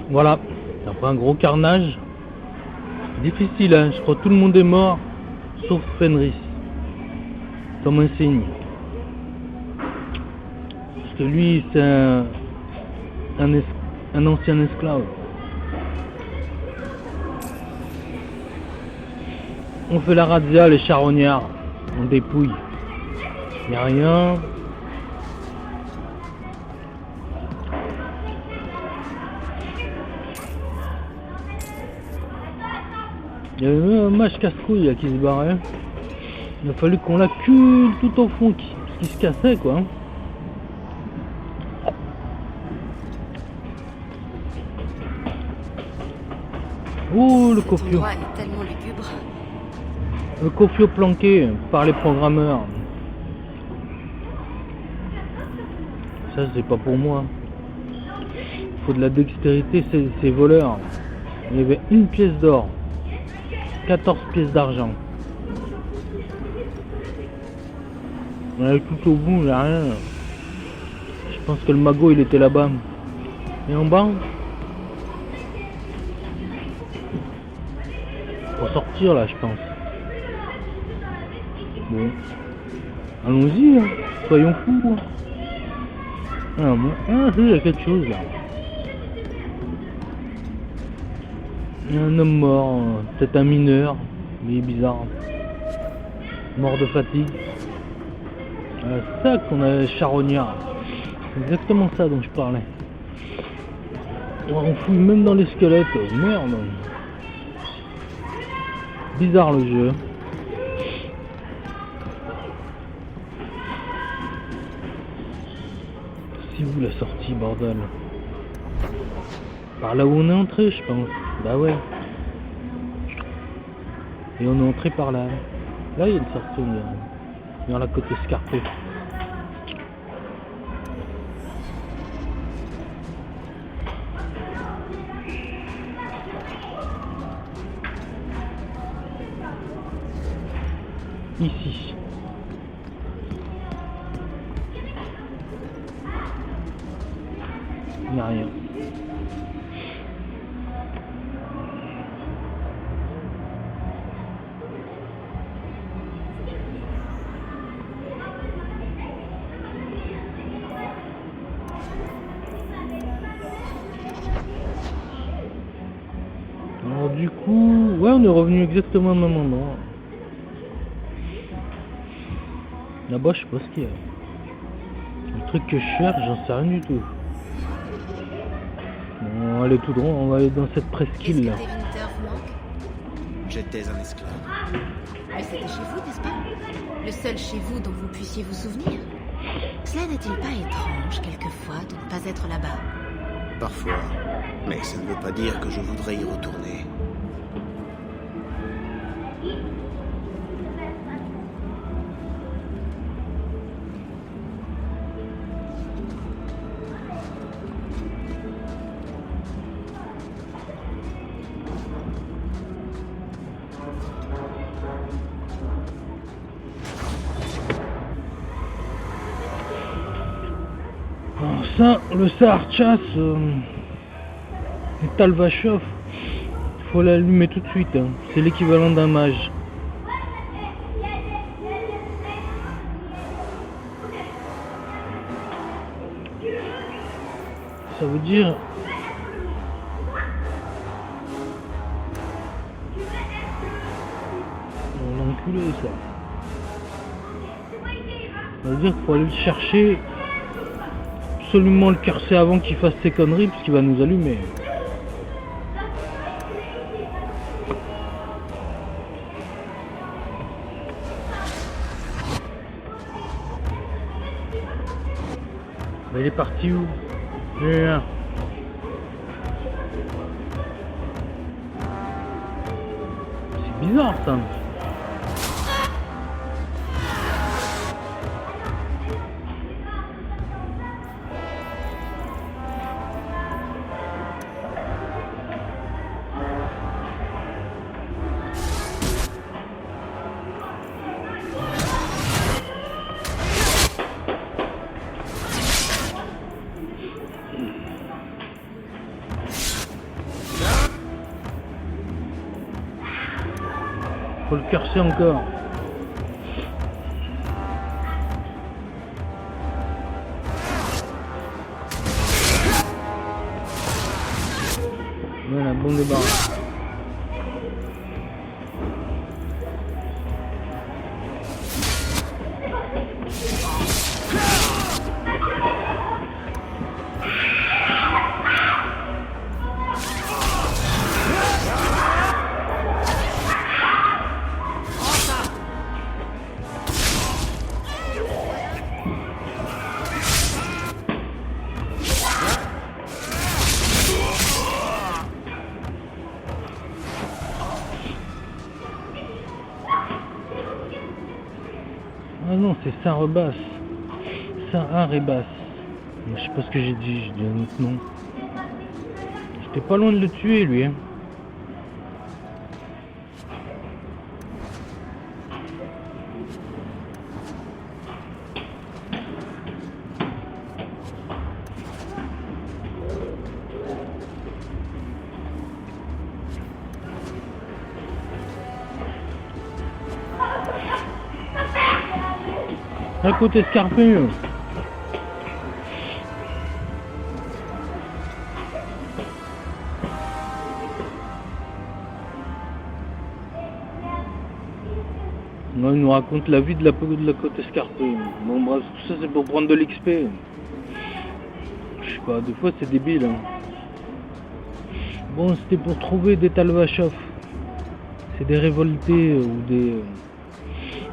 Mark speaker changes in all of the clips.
Speaker 1: Voilà, après un gros carnage. Difficile, hein. Je crois que tout le monde est mort, sauf Fenris. Comme un signe. Parce que lui, c'est un ancien esclave. On fait la razzia, les charognards. On dépouille. Y a rien. Il y avait un match casse-couille qui se barrait. Il a fallu qu'on l'accule tout au fond, qui se cassait quoi. Oh le
Speaker 2: Cet
Speaker 1: cofio.
Speaker 2: endroit est tellement lugubre.
Speaker 1: Le cofio planqué par les programmeurs. Ça c'est pas pour moi. Faut de la dextérité, ces voleurs. Il y avait une pièce d'or. 14 pièces d'argent. On avait tout au bout, il n'y a rien. Je pense que le magot il était là-bas. Et en bas, pour sortir là, je pense. Bon, allons-y, hein. Soyons fous. Ah, bon. Ah, il y a quelque chose là. Il y a un homme mort, peut-être un mineur, mais il est bizarre. Mort de fatigue. C'est ça qu'on a charognard. C'est exactement ça dont je parlais. On fouille même dans les squelettes. Merde. Bizarre le jeu. Si vous la sortie, bordel. Par là où on est entré, je pense. Bah ouais. Et on est entré par là. Là, il y a une sortie dans la côte escarpée. Ici. Il n'y a rien. Alors du coup, ouais, on est revenu exactement au même endroit. Là-bas, je sais pas ce qu'il y a. Le truc que je cherche, j'en sais rien du tout. Bon, on va aller tout droit, on va aller dans cette presqu'île là.
Speaker 2: Est-ce que Devinter vous manque?
Speaker 3: J'étais un esclave.
Speaker 2: Mais c'était chez vous, n'est-ce pas? Le seul chez vous dont vous puissiez vous souvenir? Cela n'est-il pas étrange, quelquefois, de ne pas être là-bas?
Speaker 3: Parfois. Mais ça ne veut pas dire que je voudrais y retourner.
Speaker 1: Alors ça, le Saharchas, le Talvachov, il faut l'allumer tout de suite. Hein. C'est l'équivalent d'un mage. Ça veut dire... Oh, l'enculé ça. Ça veut dire qu'il faut aller le chercher, absolument le curser avant qu'il fasse ses conneries, parce qu'il va nous allumer. Mais il est parti où? Rien. C'est bizarre ça. Faut le chercher encore. Voilà, bon débarras. Ah non, c'est Saint-Rebasse. Saint-Rebasse. Je sais pas ce que j'ai dit un autre nom. J'étais pas loin de le tuer, lui. Hein. À côté escarpé. Non, il nous raconte la vie de la côte escarpée. Bon bref, tout ça c'est pour prendre de l'XP. Je sais pas, des fois c'est débile. Hein. Bon, c'était pour trouver des Talvachov. C'est des révoltés ou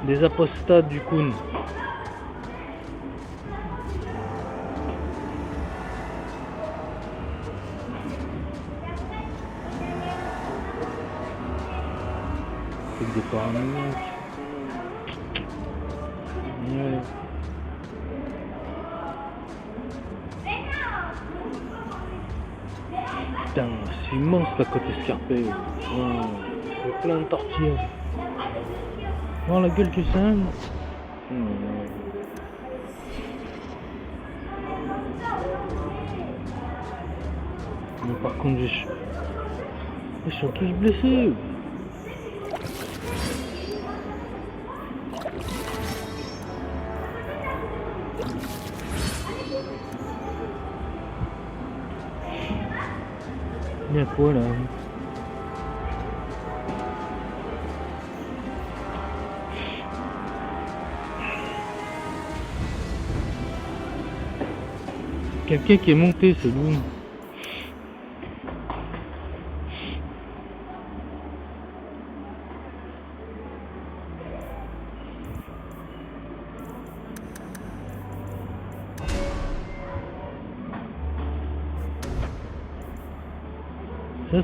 Speaker 1: des apostats du Kun. Des paranoïaques. Ouais. Putain, c'est immense la côte escarpée. Oh, il y a plein de tortillas. Voir la gueule que ça a. Mais par contre, ils sont tous blessés. Il y a quoi là? Quelqu'un qui est monté, c'est lui.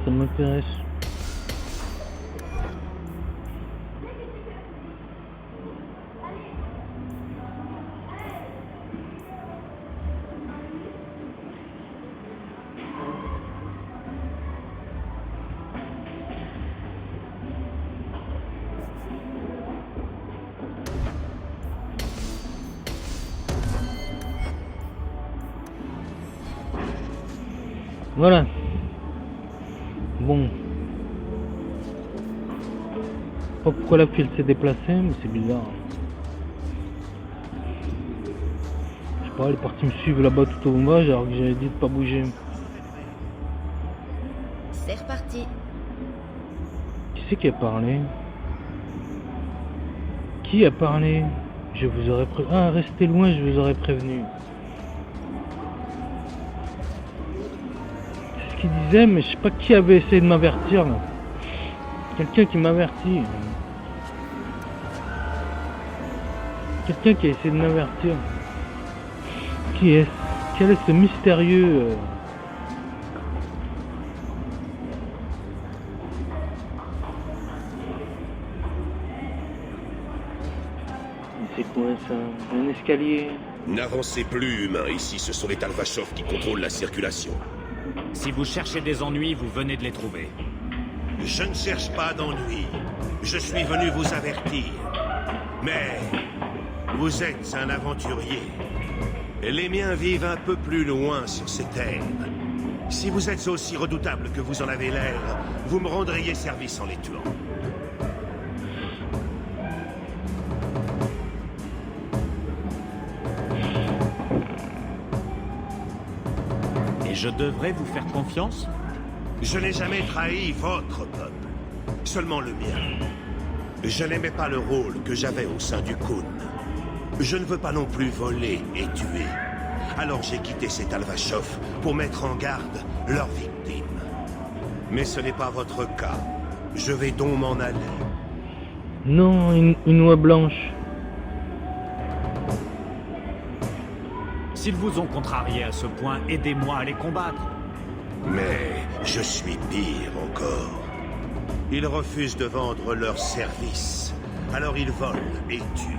Speaker 1: Ça m'intéresse. Voilà. Bon. Pas pourquoi la file s'est déplacée, mais c'est bizarre. Je sais pas, elle est partie me suivre là-bas tout au voyage alors que j'avais dit de pas bouger.
Speaker 2: C'est reparti.
Speaker 1: Qui c'est qui a parlé? Qui a parlé? Je vous aurais prévenu. Ah, restez loin, je vous aurais prévenu. C'est ce qu'il disait, mais je sais pas qui avait essayé de m'avertir là. Quelqu'un qui m'avertit. Quelqu'un qui a essayé de m'avertir. Qui est-ce? Quel est ce mystérieux C'est quoi ça? Un escalier?
Speaker 4: N'avancez plus, humains. Ici, ce sont les Talvachov qui contrôlent la circulation.
Speaker 5: Si vous cherchez des ennuis, vous venez de les trouver.
Speaker 3: Je ne cherche pas d'ennui. Je suis venu vous avertir. Mais vous êtes un aventurier. Et les miens vivent un peu plus loin sur ces terres. Si vous êtes aussi redoutable que vous en avez l'air, vous me rendriez service en les tuant.
Speaker 5: je devrais vous faire confiance?
Speaker 3: Je n'ai jamais trahi votre peuple, seulement le mien. Je n'aimais pas le rôle que j'avais au sein du Khun. Je ne veux pas non plus voler et tuer. Alors j'ai quitté cet Alvashov pour mettre en garde leurs victimes. Mais ce n'est pas votre cas. Je vais donc m'en aller.
Speaker 1: Non, une oie blanche.
Speaker 5: S'ils vous ont contrarié à ce point, aidez-moi à les combattre.
Speaker 3: Mais je suis pire encore. Ils refusent de vendre leurs services. Alors ils volent et tuent.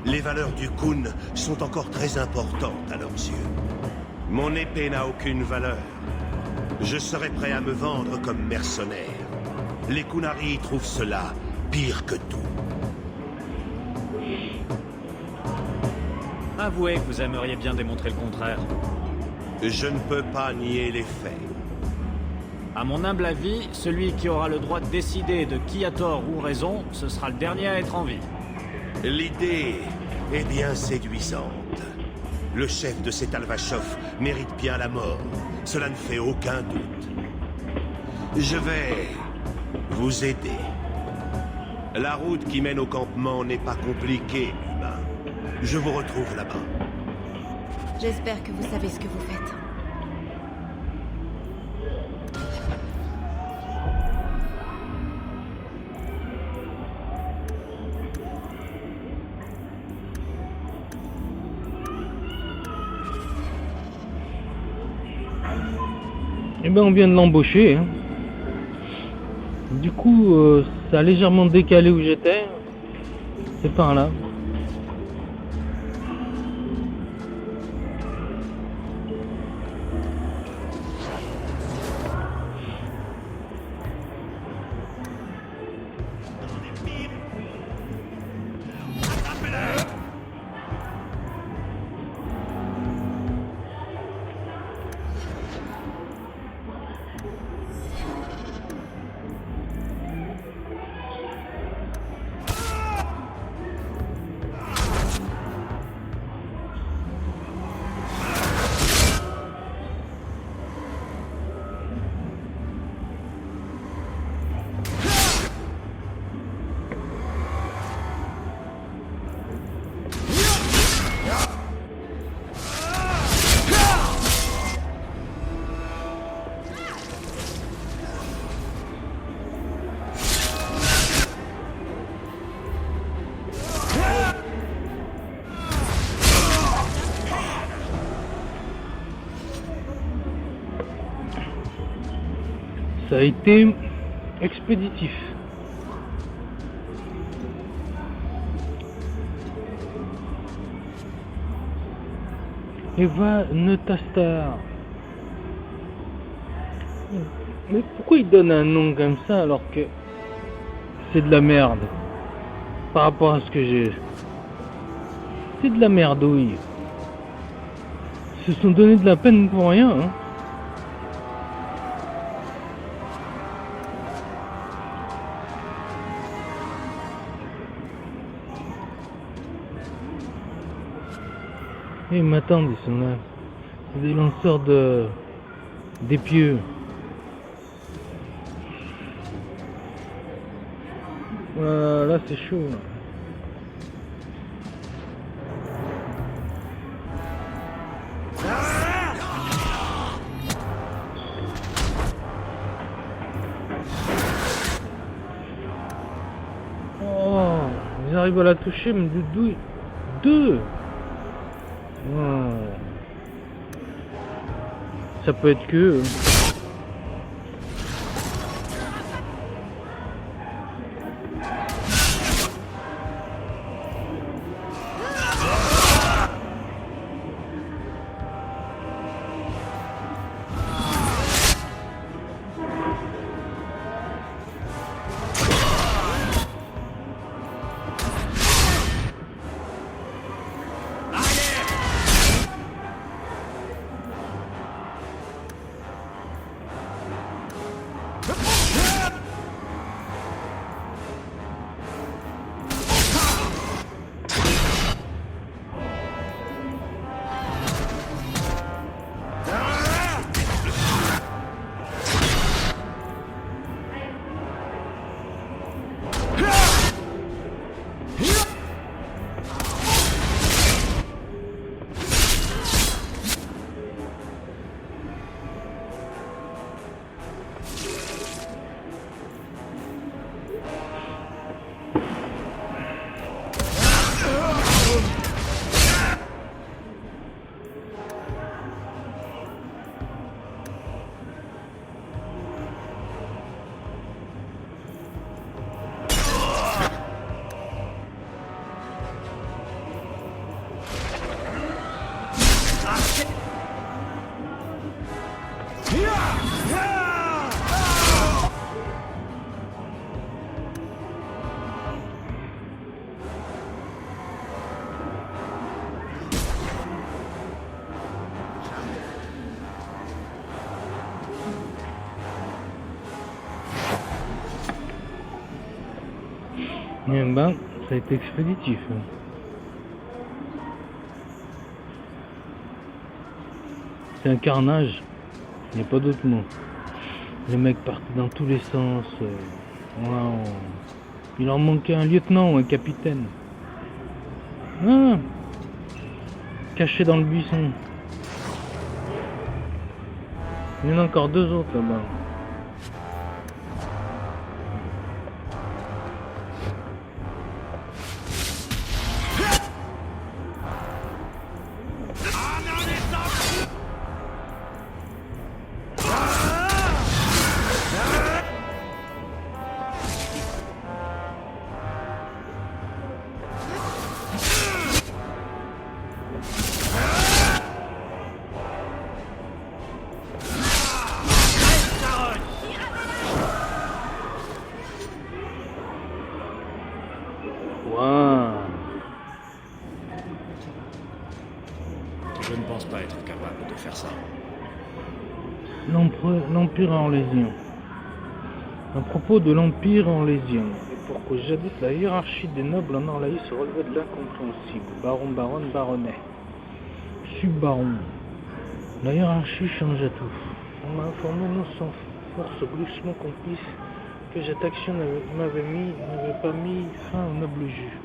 Speaker 3: Les valeurs du Khun sont encore très importantes à leurs yeux. Mon épée n'a aucune valeur. Je serais prêt à me vendre comme mercenaire. Les Kunari trouvent cela pire que tout.
Speaker 5: Avouez que vous aimeriez bien démontrer le contraire.
Speaker 3: Je ne peux pas nier les faits.
Speaker 5: À mon humble avis, celui qui aura le droit de décider de qui a tort ou raison, ce sera le dernier à être en vie.
Speaker 3: L'idée est bien séduisante. Le chef de cet Alvashov mérite bien la mort. Cela ne fait aucun doute. Je vais vous aider. La route qui mène au campement n'est pas compliquée, humain. Je vous retrouve là-bas.
Speaker 2: J'espère que vous savez ce que vous faites.
Speaker 1: Eh ben, on vient de l'embaucher. Hein. Du coup, ça a légèrement décalé où j'étais. C'est par là. Ça a été expéditif. Eva Neutastar. Mais pourquoi il donne un nom comme ça alors que c'est de la merde par rapport à ce que j'ai? C'est de la merdouille. Ils se sont donné de la peine pour rien, hein. Ils m'attendent, ils sont là. C'est des lanceurs d'épieux. Voilà, là c'est chaud. Là. Oh, ils arrivent à la toucher, mais d'où deux. Oh. Ça peut être que... Eh ben, ça a été expéditif. C'est un carnage, il n'y a pas d'autre mot. Les mecs partaient dans tous les sens. Il leur manquait un lieutenant ou un capitaine. Ah, caché dans le buisson. Il y en a encore 2 autres là-bas.
Speaker 5: Je ne pense pas être capable de faire ça.
Speaker 1: L'Empire orlésien. À propos de l'Empire orlésien, et pour que jadis la hiérarchie des nobles en Orlaï se relevait de l'incompréhensible, baron, baronne, baronnet, sub-baron. La hiérarchie change à tout. On m'a informé non sans force brusquement complice que cette action n'avait pas mis fin au noble jus.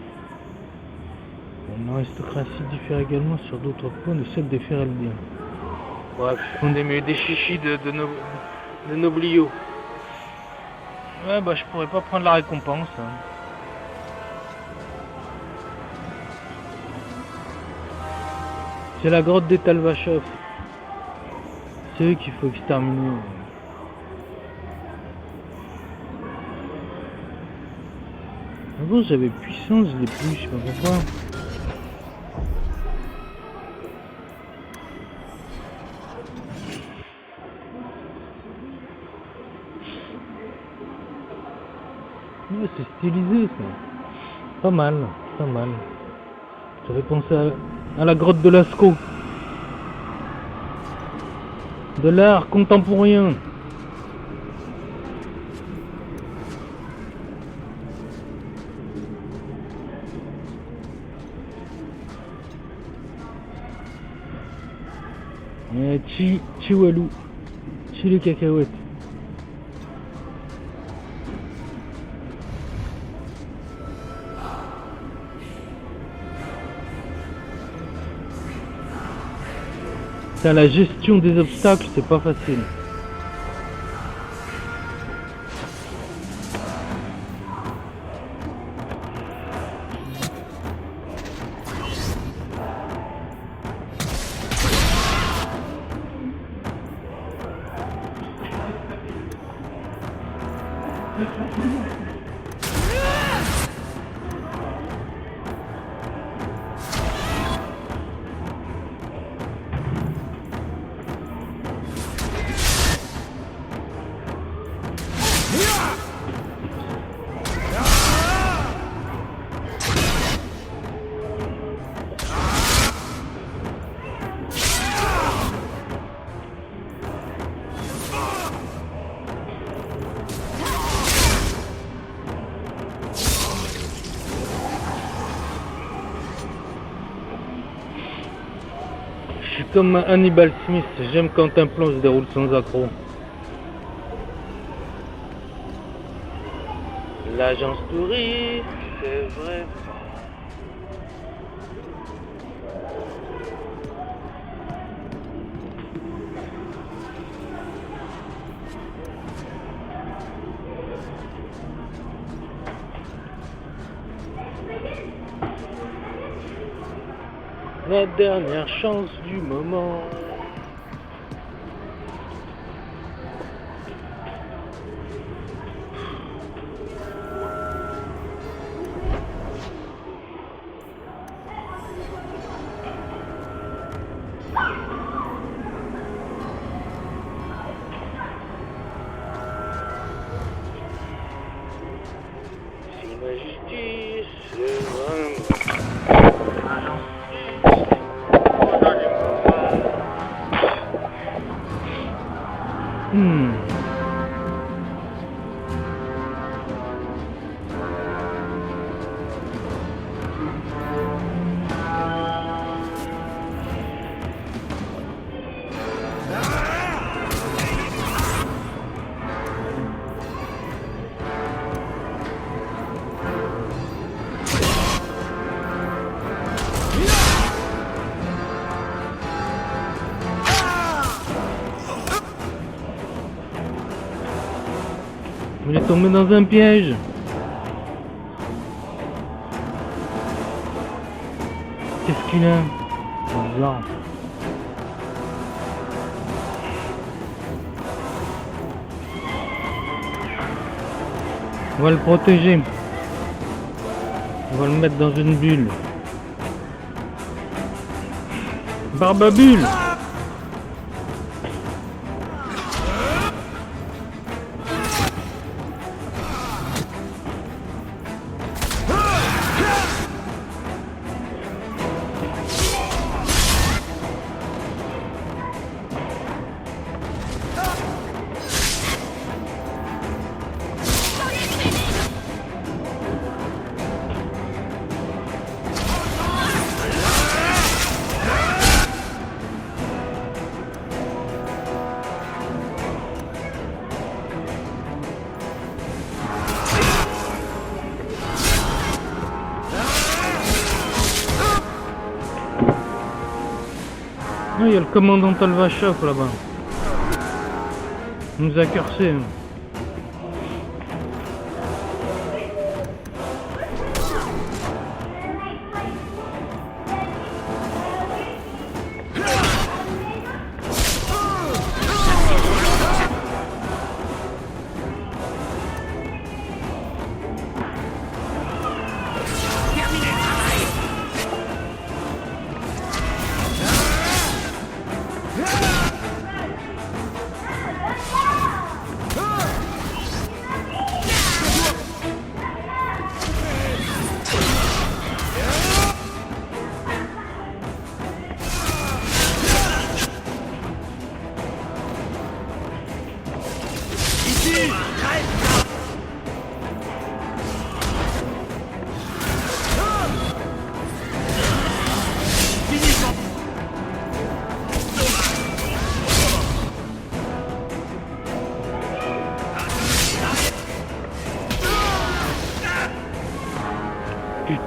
Speaker 1: L'aristocratie diffère également sur d'autres points de celle des Fereldiens. Bref, on est des chichis de nobliaux. Ouais, bah je pourrais pas prendre la récompense. Hein. C'est la grotte des Talvachov. C'est eux qu'il faut exterminer. Avant j'avais puissance, je l'ai plus, je sais pas pourquoi. Ouais, c'est stylisé ça. Pas mal, pas mal. J'avais pensé à la grotte de Lascaux. De l'art contemporain. Chihualou. Les cacahuètes. Ça, la gestion des obstacles, c'est pas facile. Je suis comme Hannibal Smith, j'aime quand un plan se déroule sans accroc. L'agence touriste, c'est vrai. La dernière chance du moment. Il est tombé dans un piège. Qu'est-ce qu'il a? C'est bizarre. On va le protéger. On va le mettre dans une bulle. Barbabulle! Ah, il y a le commandant Talvachov là-bas. Il nous a cursé.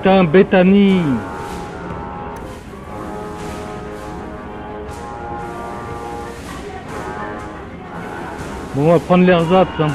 Speaker 1: Putain, Bethany! Bon, on va prendre l'ersatz, hein.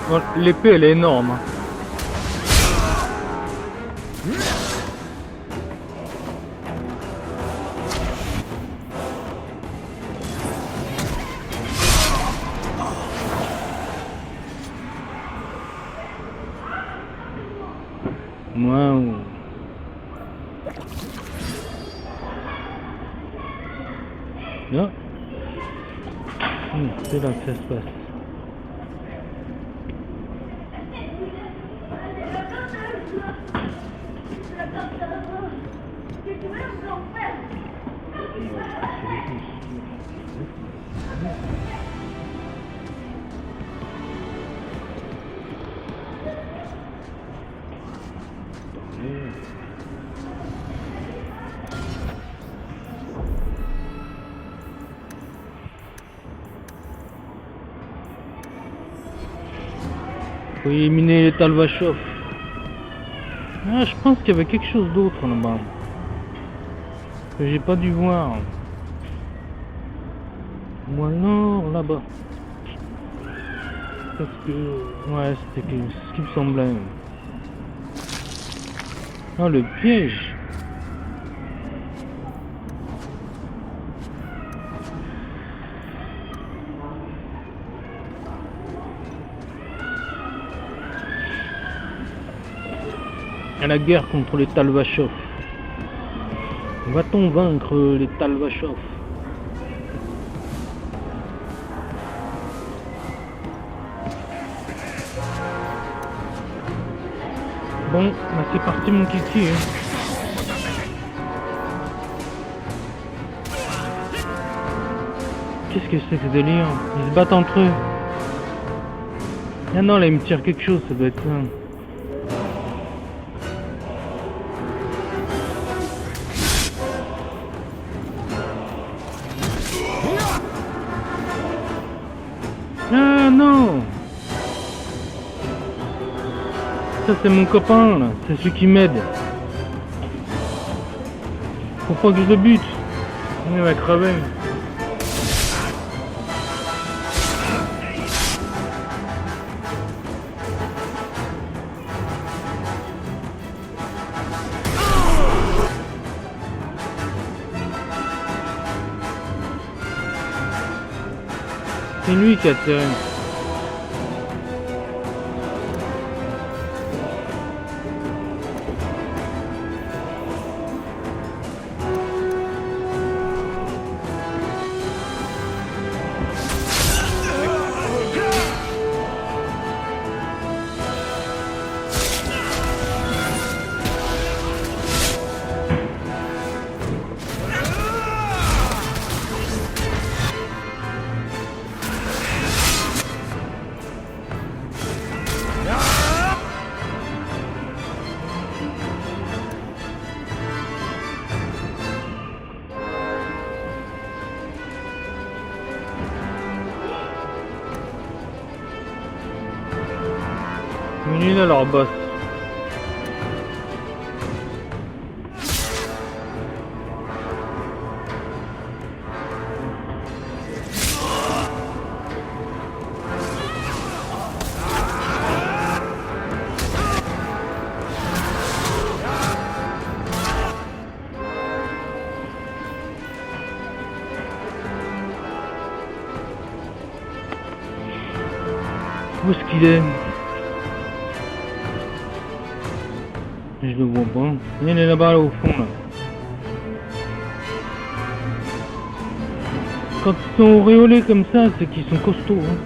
Speaker 1: Bon, l'épée elle est énorme. Hein. Waouh. Là. C'est là que ça se passe. Faut éliminer les Talvachov. Ah, je pense qu'il y avait quelque chose d'autre là-bas que j'ai pas dû voir. Ou alors là-bas. Parce que... ouais, c'était ce qui me semblait. Ah, le piège. À la guerre contre les Talvachov. Va-t-on vaincre les Talvachov? Bon, bah c'est parti mon kiki. Hein. Qu'est-ce que c'est que ce délire? Ils se battent entre eux. Ah non, là il me tire quelque chose, ça doit être ça. Ah non! Ça c'est mon copain là, c'est celui qui m'aide. Faut pas que je le bute. Il va crever. C'est lui qui a tiré. Lui là leur boss. Où est-ce qu'il est? Je le vois pas. Il est là-bas là, au fond là. Quand ils sont auréolés comme ça, c'est qu'ils sont costauds. Hein.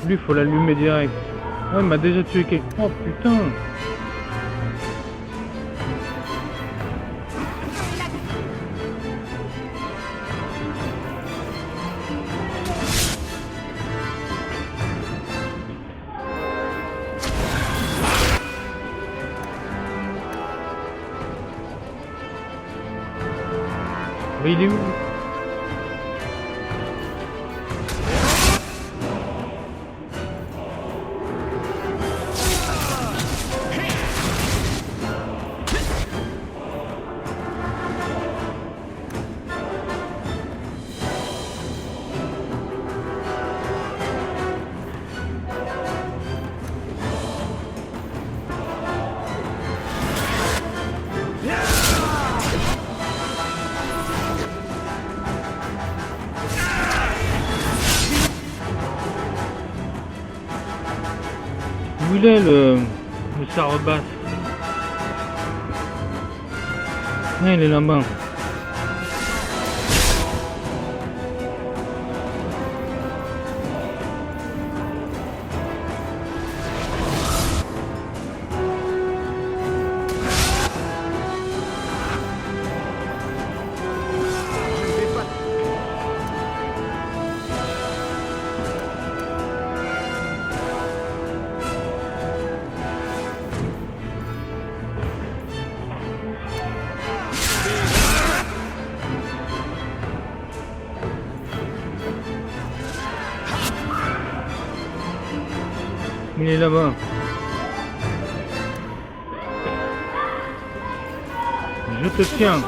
Speaker 1: Lui, faut l'allumer direct. Ah, il m'a déjà tué quelqu'un. Oh putain! Mais il est où? Où il est le sarrebasse? Ah, il est là-bas. Il est là-bas. Je te tiens.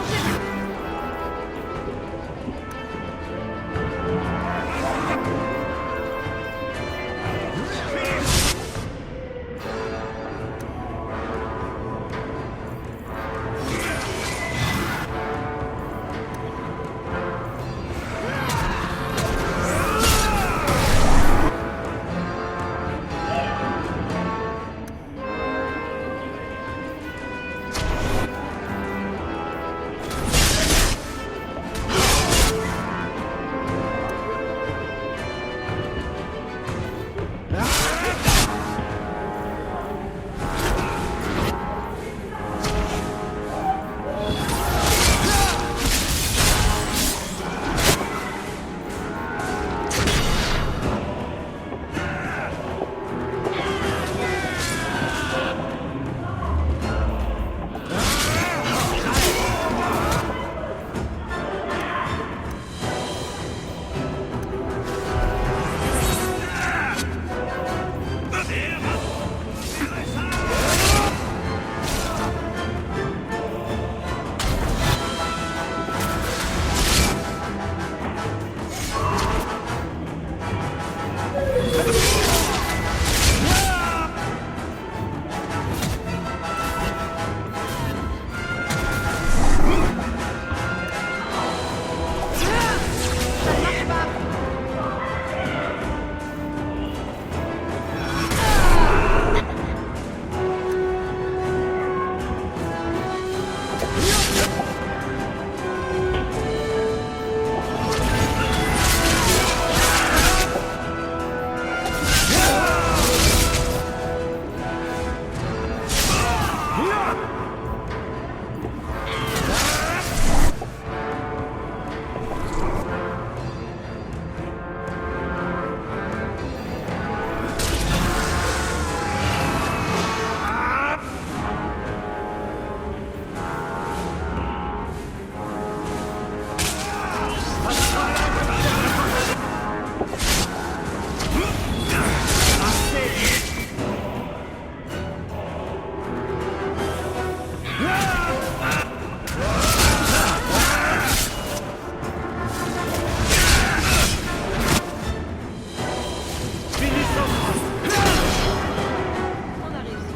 Speaker 2: On a réussi.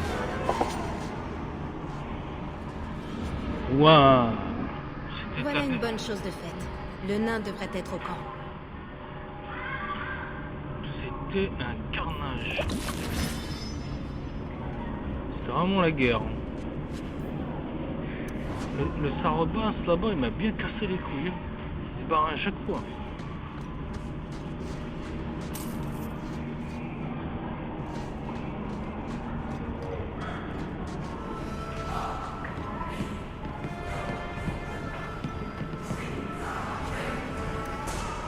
Speaker 1: Ouah.
Speaker 2: Voilà une bonne chose de faite. Le nain devrait être au camp.
Speaker 1: C'était un carnage. C'était vraiment la guerre. Le Sarabas là-bas, il m'a bien cassé les couilles. Il se barre à chaque fois.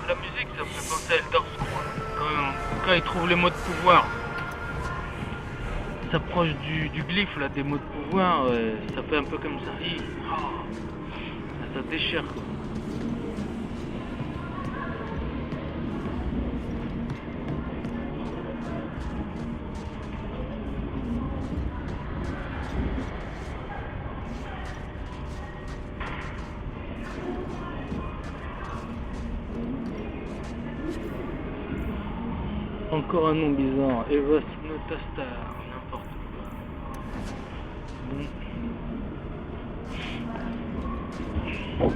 Speaker 1: La musique, ça me fait penser à Elder Scrolls. Quand il trouve les mots de pouvoir. Il s'approche du glyphe là, des mots de pouvoir, ça fait un peu comme ça. Ça déchire quoi. Encore un nom bizarre, Eva Sinotastar, n'importe quoi. Bon.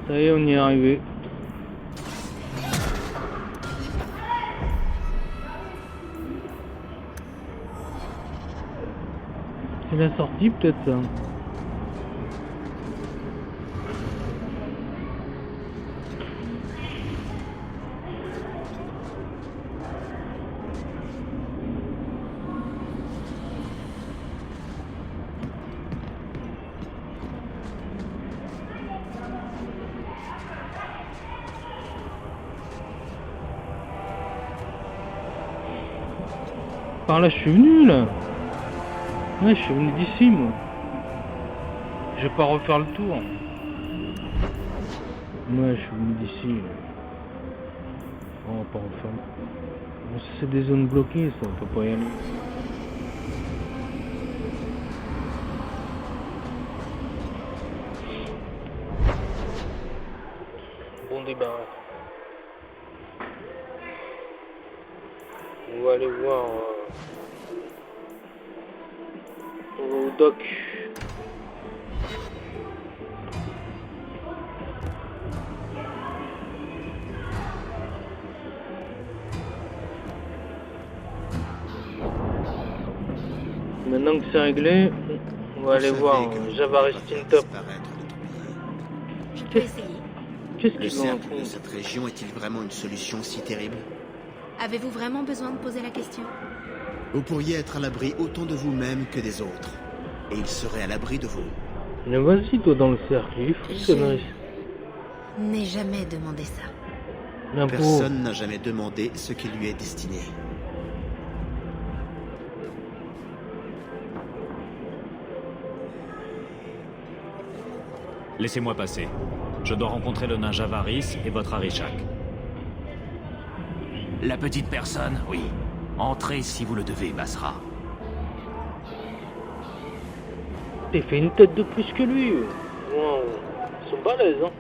Speaker 1: Ça y est, on y est arrivé. C'est la sortie peut-être ça. Par là je suis venu là. Ouais, je suis venu d'ici moi. Je vais pas refaire le tour. Ouais, je suis venu d'ici. On va pas refaire. Bon, c'est des zones bloquées, ça, on peut pas y aller. Bon débarras. On va aller voir au doc. Maintenant que c'est réglé, on va aller voir Javaris Tintop.
Speaker 2: Je peux essayer.
Speaker 1: Qu'est-ce
Speaker 6: Le
Speaker 1: qu'ils ont
Speaker 6: cercle de cette région est-il vraiment une solution si terrible?
Speaker 2: Avez-vous vraiment besoin de poser la question?
Speaker 6: Vous pourriez être à l'abri autant de vous-même que des autres. Et il serait à l'abri de vous.
Speaker 1: Mais vas-y toi dans le cercle, il est fou ce connerie.
Speaker 2: N'ai jamais demandé ça.
Speaker 1: L'impôt.
Speaker 6: Personne n'a jamais demandé ce qui lui est destiné.
Speaker 5: Laissez-moi passer. Je dois rencontrer le nain Javaris et votre Arishak.
Speaker 7: La petite personne, oui. Entrez si vous le devez, Basra.
Speaker 1: T'as fait une tête de plus que lui. Wow. Ils sont balèzes, hein.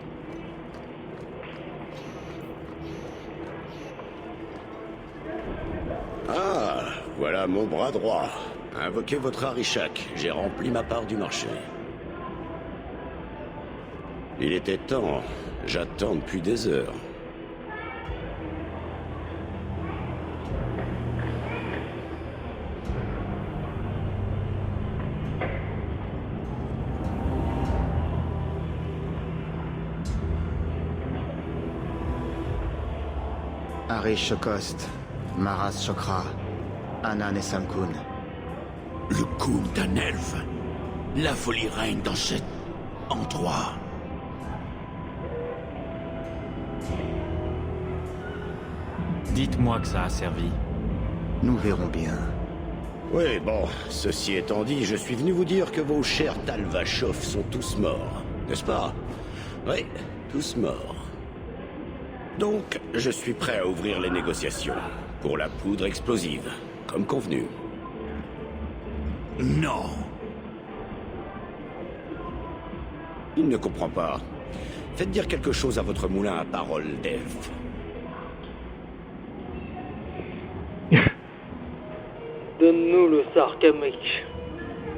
Speaker 4: Ah, voilà mon bras droit. Invoquez votre Arishak, j'ai rempli ma part du marché. Il était temps, j'attends depuis des heures.
Speaker 6: Arish Shokost, Maras Shokra, Anan et Samkun.
Speaker 7: Le coup d'un elfe. La folie règne dans cet endroit.
Speaker 5: Dites-moi que ça a servi.
Speaker 6: Nous verrons bien.
Speaker 4: Oui, bon, ceci étant dit, je suis venu vous dire que vos chers Talvachov sont tous morts, n'est-ce pas? Oui, tous morts. Donc, je suis prêt à ouvrir les négociations pour la poudre explosive, comme convenu.
Speaker 7: Non.
Speaker 4: Il ne comprend pas. Faites dire quelque chose à votre moulin à parole d'elfe.
Speaker 1: Donne-nous le sarcamique.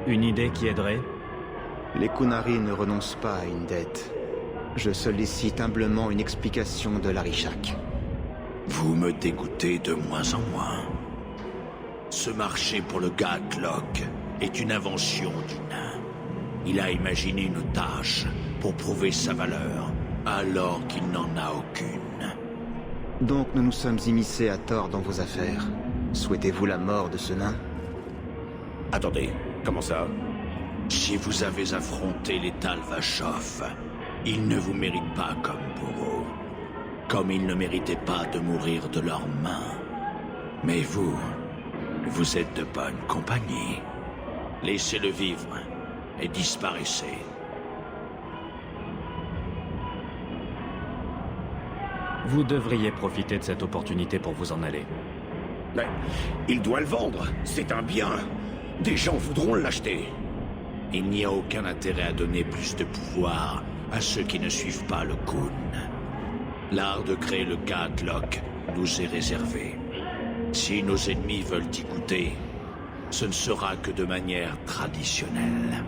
Speaker 5: Une idée qui aiderait?
Speaker 6: Les Kunari ne renoncent pas à une dette. Je sollicite humblement une explication de l'Arishak.
Speaker 7: Vous me dégoûtez de moins en moins. Ce marché pour le Gatlock est une invention du nain. Il a imaginé une tâche pour prouver sa valeur, alors qu'il n'en a aucune.
Speaker 6: Donc nous nous sommes immiscés à tort dans vos affaires. Souhaitez-vous la mort de ce nain?
Speaker 4: Attendez, comment ça?
Speaker 7: Si vous avez affronté les Talvachov, ils ne vous méritent pas comme bourreau. Comme ils ne méritaient pas de mourir de leurs mains. Mais vous êtes de bonne compagnie. Laissez-le vivre et disparaissez.
Speaker 5: Vous devriez profiter de cette opportunité pour vous en aller.
Speaker 4: Mais il doit le vendre, c'est un bien. Des gens voudront l'acheter.
Speaker 7: Il n'y a aucun intérêt à donner plus de pouvoir à ceux qui ne suivent pas le Kun. L'art de créer le Gatlock nous est réservé. Si nos ennemis veulent y goûter, ce ne sera que de manière traditionnelle.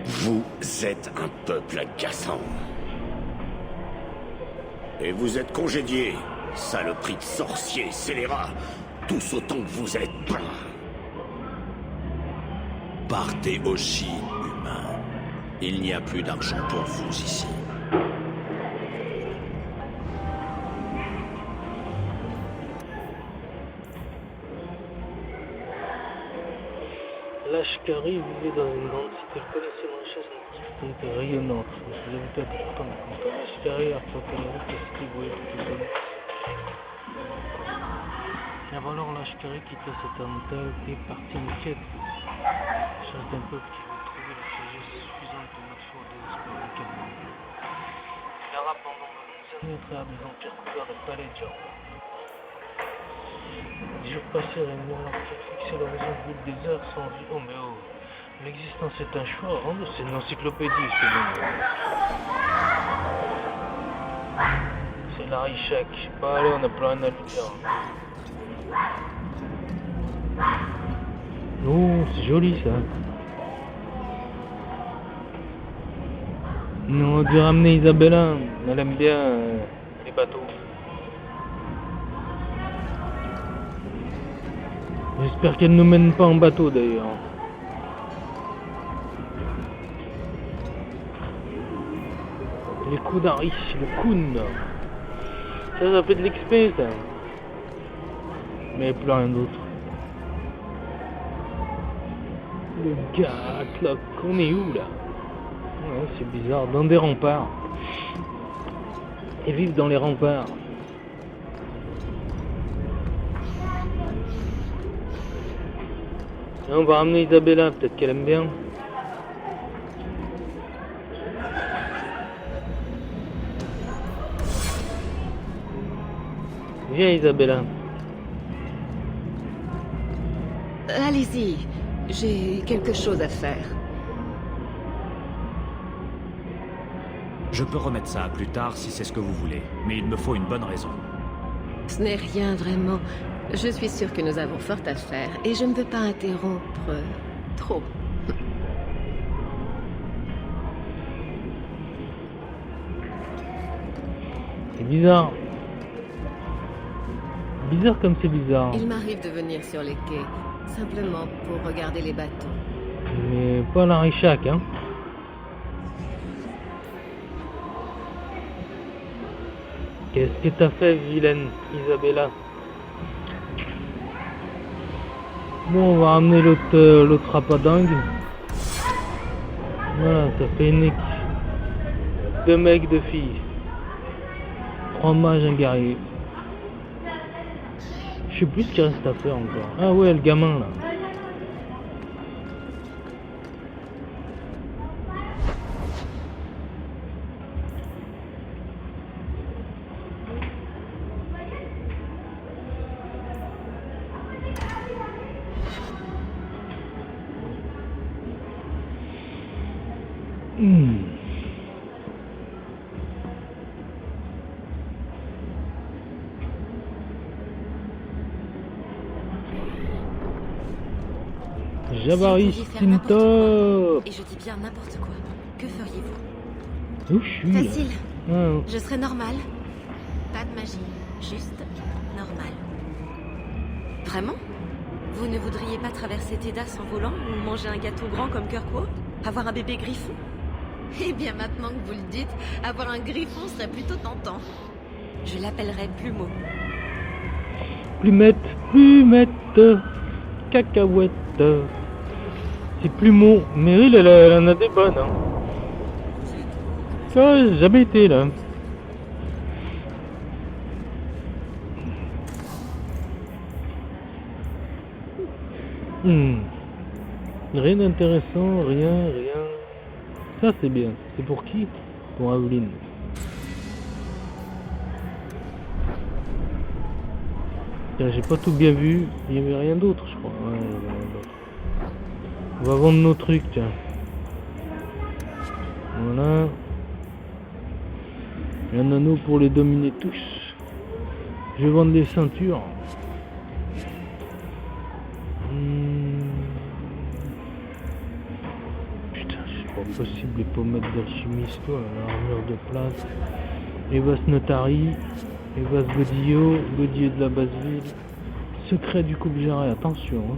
Speaker 4: Vous êtes un peuple agaçant. Et vous êtes congédiés, saloperie de sorciers, scélérats, tous autant que vous êtes.
Speaker 7: Partez aussi, humains. Il n'y a plus d'argent pour vous ici.
Speaker 1: L'Ashkari vivait dans une grande cité. Elle connaissait une richesse qui était rayonnante. Je vous peut-être pourtant de compter. L'Ashkari a refait la route de la cité vouée tout le temps. Alors l'Ashkari quitta cette terre et partit en quête. Chasse d'un peuple qui veut trouver la sagesse suffisante pour mettre fin au désespoir du Cameroun. Il aura pendant de longues années à travers des empires couverts de palais de gens. Les jours passèrent et nous avons fixé l'horizon au bout des heures sans vie. Oh mais oh, l'existence est un choix, rendre c'est une encyclopédie ce monde. C'est l'Arishak. Bah allez, on a plus rien à lui dire. Oh, c'est joli ça. On a dû ramener Isabella. Elle aime bien les bateaux. J'espère qu'elle ne nous mène pas en bateau d'ailleurs. Les Kunari, le Kun. Ça fait de l'XP ça. Mais plus rien d'autre. Le Gatlock, on est où là? Ouais, c'est bizarre, dans des remparts. Ils vivent dans les remparts. Et on va ramener Isabella, peut-être qu'elle aime bien. Viens Isabella.
Speaker 2: Allez-y, j'ai quelque chose à faire.
Speaker 5: Je peux remettre ça plus tard si c'est ce que vous voulez, mais il me faut une bonne raison.
Speaker 2: Ce n'est rien vraiment. Je suis sûre que nous avons fort à faire et je ne veux pas interrompre trop.
Speaker 1: C'est bizarre. Bizarre comme c'est bizarre.
Speaker 2: Il m'arrive de venir sur les quais, simplement pour regarder les bateaux.
Speaker 1: Mais pas l'Arishak, hein. Qu'est-ce que t'as fait, vilaine Isabella? Bon, on va ramener l'autre rapadingue. Voilà, ça fait une équipe. 2 mecs, 2 filles. 3 mages, un guerrier. Je sais plus ce qu'il reste à faire encore. Ah ouais, le gamin là. Jabari
Speaker 2: Si vous pouviez faire n'importe
Speaker 1: Stintop.
Speaker 2: quoi, et je dis bien n'importe quoi, que feriez-vous?
Speaker 1: Où je suis là?
Speaker 2: Facile.
Speaker 1: Ah,
Speaker 2: Je serais normale. Pas de magie. Juste normale. Vraiment? Vous ne voudriez pas traverser Tedas en volant ou manger un gâteau grand comme Kirkwood? Avoir un bébé griffon? Eh bien, maintenant que vous le dites, avoir un griffon serait plutôt tentant. Je l'appellerais Plumeau.
Speaker 1: plumette, cacahuète. C'est Plumeau. Meryl, elle en a des bonnes. Hein. Ça, j'ai jamais été là. Rien d'intéressant, rien. Ça c'est bien. C'est pour qui? Pour Aveline. J'ai pas tout bien vu. Il y avait rien d'autre, je crois. Ouais, il y avait rien d'autre. On va vendre nos trucs, tiens. Voilà. Et un anneau pour les dominer tous. Je vais vendre les ceintures. Putain, c'est pas possible les pommettes d'alchimiste, toi, l'armure de plate. Evas Notari, Evas Godillot, Godillot de la Basse-Ville. Secret du coupe jarret, attention. Hein.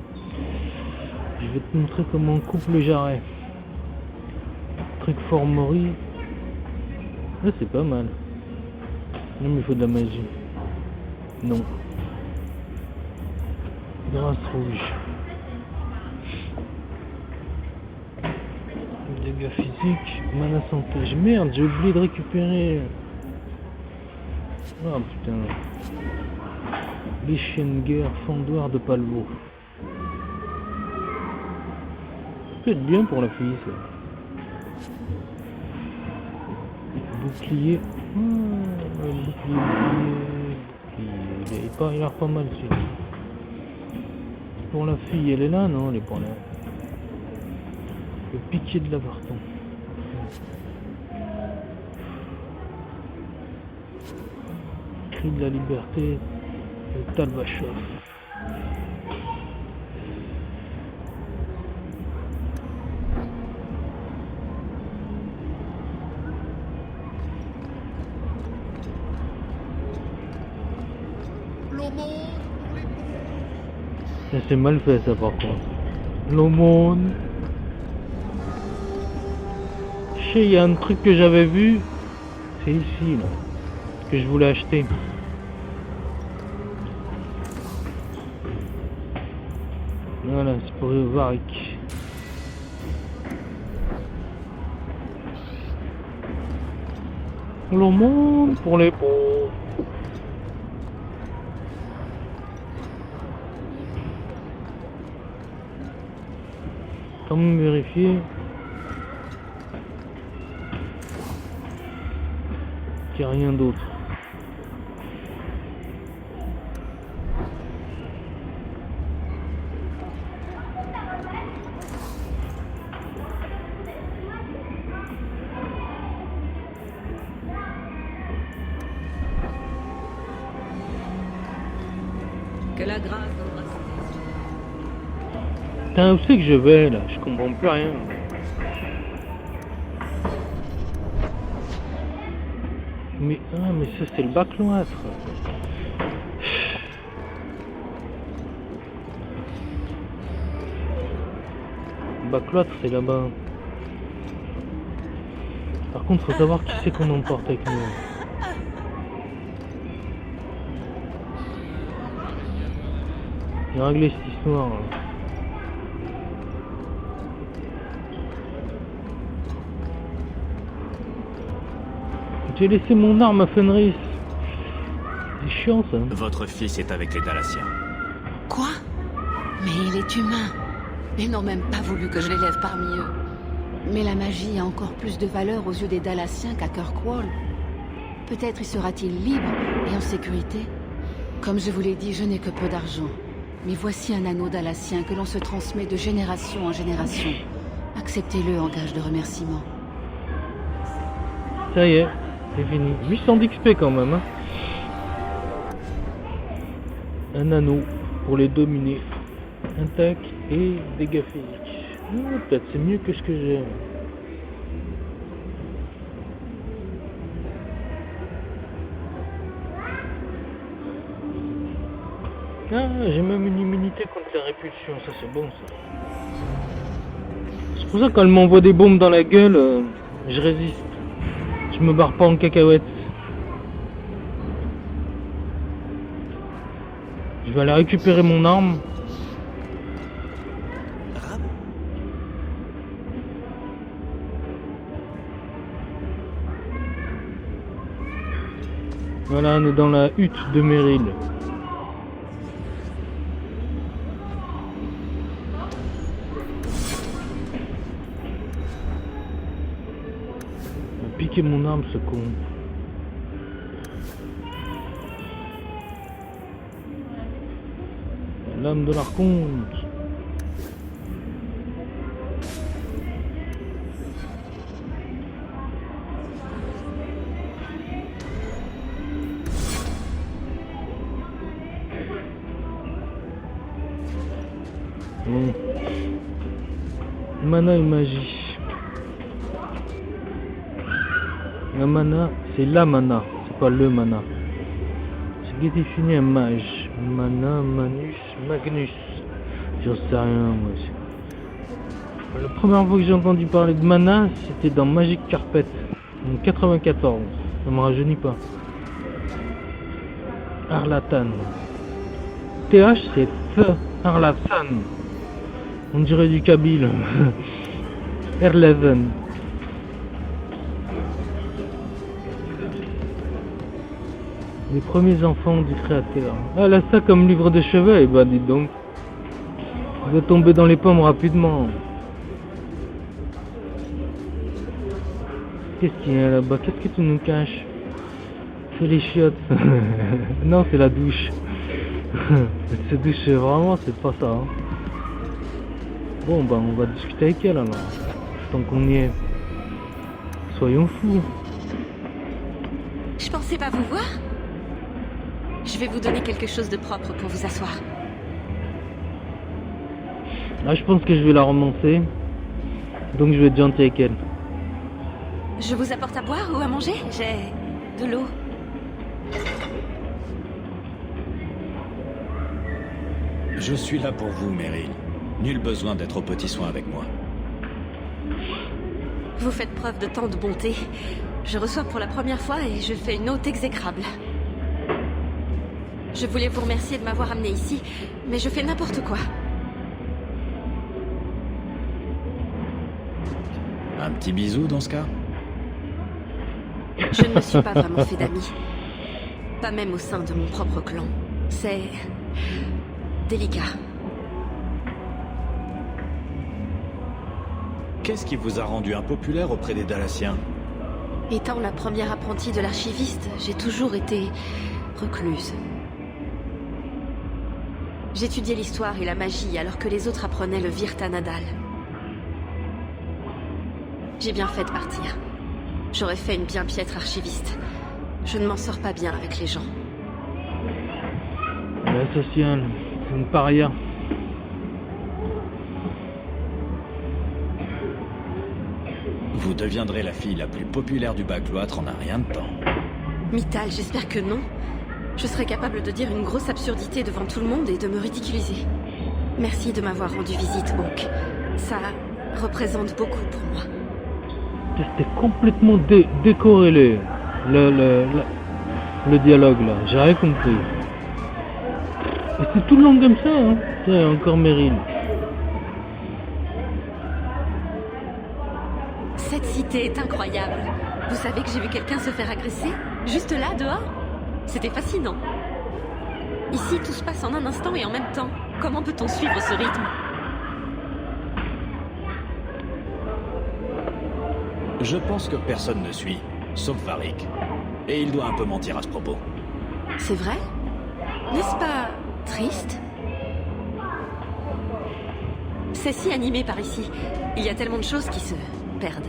Speaker 1: Je vais te montrer comment on coupe le jarret. Truc fort Mori. Là c'est pas mal. Non mais il faut de la magie. Non. Grâce rouge. Dégâts physiques, mana santé. Merde, j'ai oublié de récupérer. Oh putain. Les chiens de guerre, fendoir de Palvo. Ça peut être bien pour la fille ça. Bouclier. Bouclier. Il a l'air pas mal celui-là. Pour la fille, elle est là? Non, elle est pas là. Le piqué de la Barton. Cri de la liberté. Le Talvachov. Ça c'est mal fait ça par contre. L'aumône. Je sais, il y a un truc que j'avais vu. C'est ici là. Que je voulais acheter. Voilà, c'est pour Varik. L'aumône pour les pauvres. Quand même vérifier qu'il n'y a rien d'autre.
Speaker 2: Que la grâce d'embrasser.
Speaker 1: Putain, où c'est que je vais là? Je comprends plus rien. Mais ça c'est le bacloître. Le bacloître c'est là-bas. Par contre, faut savoir qui c'est qu'on emporte avec nous. Il a réglé cette histoire. J'ai laissé mon arme à Fenris. C'est chiant ça.
Speaker 5: Votre fils est avec les Dalaciens.
Speaker 8: Quoi? Mais il est humain. Ils n'ont même pas voulu que je l'élève parmi eux. Mais la magie a encore plus de valeur aux yeux des Dalaciens qu'à Kirkwall. Peut-être y sera-t-il libre et en sécurité. Comme je vous l'ai dit, je n'ai que peu d'argent. Mais voici un anneau dalacien que l'on se transmet de génération en génération. Acceptez-le en gage de remerciement.
Speaker 1: Ça y est, c'est fini. 800 d'XP quand même. Hein. Un anneau pour les dominer. Attaque et dégâts physiques. Peut-être c'est mieux que ce que j'ai. Ah, j'ai même une immunité contre la répulsion, ça c'est bon ça. C'est pour ça que quand elle m'envoie des bombes dans la gueule, je résiste. Je me barre pas en cacahuète. Je vais aller récupérer mon arme. Voilà, on est dans la hutte de Merrill. Il a piqué mon arme, ce con. L'âme de l'archonte. Bon. Mana et magie. La mana, c'est la mana, c'est pas le mana. C'est qui définit un mage. Mana, manus, magnus. J'en sais rien moi. La première fois que j'ai entendu parler de mana, c'était dans Magic Carpet en 94. Ça me rajeunit pas. Arlatan. TH c'est F. Arlatan. On dirait du kabyle. Erleven. Les premiers enfants du créateur. Ah là ça comme livre de chevet, et bah dites donc. On va tomber dans les pommes rapidement. Qu'est-ce qu'il y a là-bas? Qu'est-ce que tu nous caches? C'est les chiottes. Non, c'est la douche. Cette douche, vraiment, c'est pas ça. Hein. Bon, bah, on va discuter avec elle alors. Tant qu'on y est. Soyons fous.
Speaker 2: Je pensais pas vous voir. Je vais vous donner quelque chose de propre pour vous asseoir.
Speaker 1: Ah, je pense que je vais la romancer. Donc je vais être gentil avec elle.
Speaker 2: Je vous apporte à boire ou à manger? J'ai de l'eau.
Speaker 7: Je suis là pour vous, Merrill. Nul besoin d'être au petit soin avec moi.
Speaker 2: Vous faites preuve de tant de bonté. Je reçois pour la première fois et je fais une hôte exécrable. Je voulais vous remercier de m'avoir amené ici, mais je fais n'importe quoi.
Speaker 7: Un petit bisou dans ce cas?
Speaker 2: Je ne me suis pas vraiment fait d'amis. Pas même au sein de mon propre clan. C'est délicat.
Speaker 5: Qu'est-ce qui vous a rendu impopulaire auprès des Dalaciens?
Speaker 2: Étant la première apprentie de l'archiviste, j'ai toujours été recluse. J'étudiais l'histoire et la magie alors que les autres apprenaient le Virtanadal. J'ai bien fait de partir. J'aurais fait une bien piètre archiviste. Je ne m'en sors pas bien avec les gens.
Speaker 1: La sociale, c'est une paria.
Speaker 7: Vous deviendrez la fille la plus populaire du bas-cloître en un rien de temps.
Speaker 2: Mythal, j'espère que non. Je serais capable de dire une grosse absurdité devant tout le monde et de me ridiculiser. Merci de m'avoir rendu visite, Hawk. Ça représente beaucoup pour moi.
Speaker 1: C'était complètement décorrélé. Le dialogue là, j'ai rien compris. Et c'est tout le long comme ça, hein. Tiens, encore Merrill.
Speaker 2: Cette cité est incroyable. Vous savez que j'ai vu quelqu'un se faire agresser? Juste là, dehors? C'était fascinant. Ici, tout se passe en un instant et en même temps. Comment peut-on suivre ce rythme?
Speaker 5: Je pense que personne ne suit, sauf Varric. Et il doit un peu mentir à ce propos.
Speaker 2: C'est vrai? N'est-ce pas triste? C'est si animé par ici. Il y a tellement de choses qui se perdent.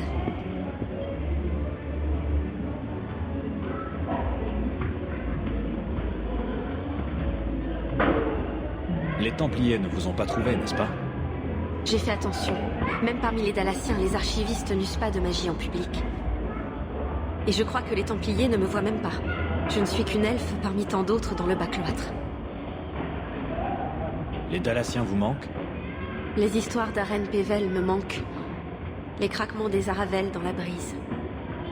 Speaker 5: Les Templiers ne vous ont pas trouvé, n'est-ce pas?
Speaker 2: J'ai fait attention. Même parmi les Dalassiens, les archivistes n'usent pas de magie en public. Et je crois que les Templiers ne me voient même pas. Je ne suis qu'une elfe parmi tant d'autres dans le bas cloître.
Speaker 5: Les Dalassiens vous manquent?
Speaker 2: Les histoires d'Aren Pével me manquent. Les craquements des Aravels dans la brise.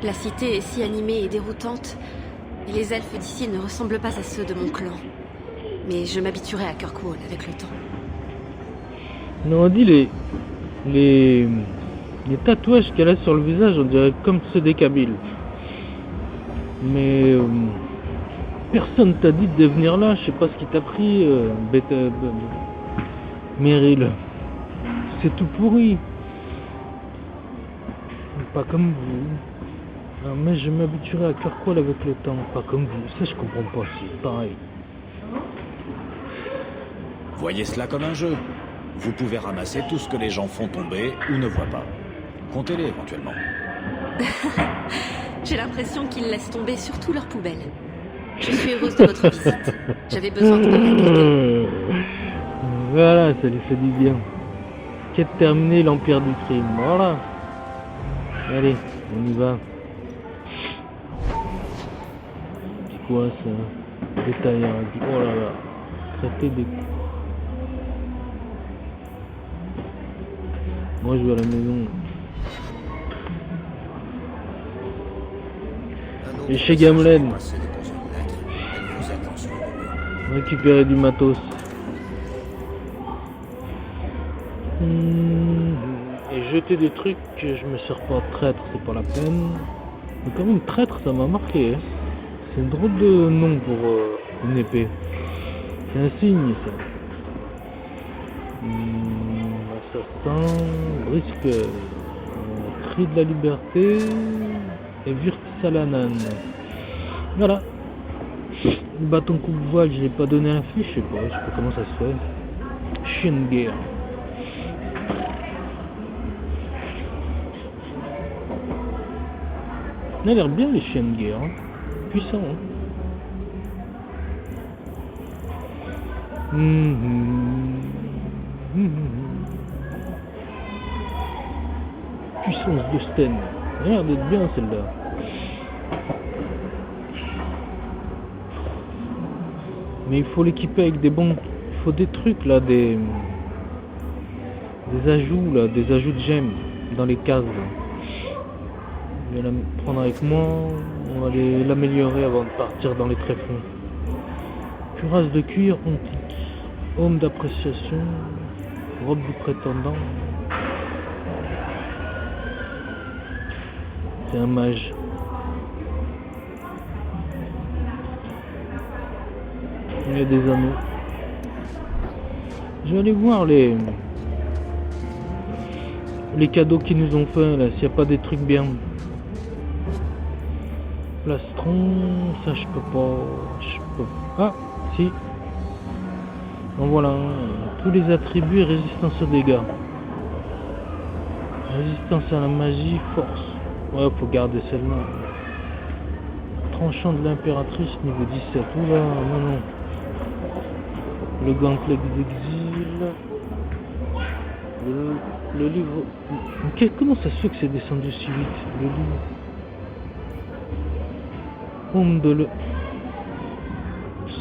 Speaker 2: La cité est si animée et déroutante, et les elfes d'ici ne ressemblent pas à ceux de mon clan. Mais je m'habituerai à Kirkwall avec le temps.
Speaker 1: Non, on dit les tatouages qu'elle a sur le visage, on dirait comme ceux des Kabyles. Mais personne t'a dit de venir là, je sais pas ce qui t'a pris, Meryl. C'est tout pourri. Pas comme vous. Non, mais je m'habituerai à Kirkwall avec le temps, pas comme vous. Ça je comprends pas, c'est pareil.
Speaker 5: Voyez cela comme un jeu. Vous pouvez ramasser tout ce que les gens font tomber ou ne voient pas. Comptez-les éventuellement.
Speaker 2: J'ai l'impression qu'ils laissent tomber surtout leurs poubelles. Je suis heureuse de votre visite. J'avais besoin de parler à quelqu'un.
Speaker 1: Voilà, ça lui fait du bien. Quête terminée, l'Empire du crime. Voilà. Allez, on y va. C'est quoi ça? Détail, hein. Oh là là. Traiter des coups. Moi je vais à la maison. Et chez Gamlen. Récupérer du matos. Et jeter des trucs que je me sers pas de traître, c'est pas la peine. Mais quand même traître ça m'a marqué. Hein. C'est un drôle de nom pour une épée. C'est un signe ça. Assassin, brisqueur, cri de la liberté et Virtisalanan. Voilà. Le bâton coupe-voile, je l'ai pas donné un fiche, je sais pas comment ça se fait. Chien de guerre. Il a l'air bien les chiens de guerre, hein. Puissant. Hein. Puissance de Sten. Ça a l'air d'être bien celle-là. Mais il faut l'équiper avec des bons. Il faut des trucs là, des ajouts là, des ajouts de gemmes dans les cases. Je vais la prendre avec moi. On va l'améliorer avant de partir dans les tréfonds. Cuirasse de cuir antique. Homme d'appréciation. Robe du prétendant. C'est un mage. Il y a des anneaux. Je vais aller voir les cadeaux qu'ils nous ont fait là, s'il n'y a pas des trucs bien. Plastron, ça je peux pas. Ah, si. Donc voilà, tous les attributs et résistance aux dégâts. Résistance à la magie, force. Ouais, faut garder celle-là. Tranchant de l'impératrice, niveau 17. Oula, non. Le gantelet d'exil. Le livre. Comment ça se fait que c'est descendu si vite? Le livre. Homme de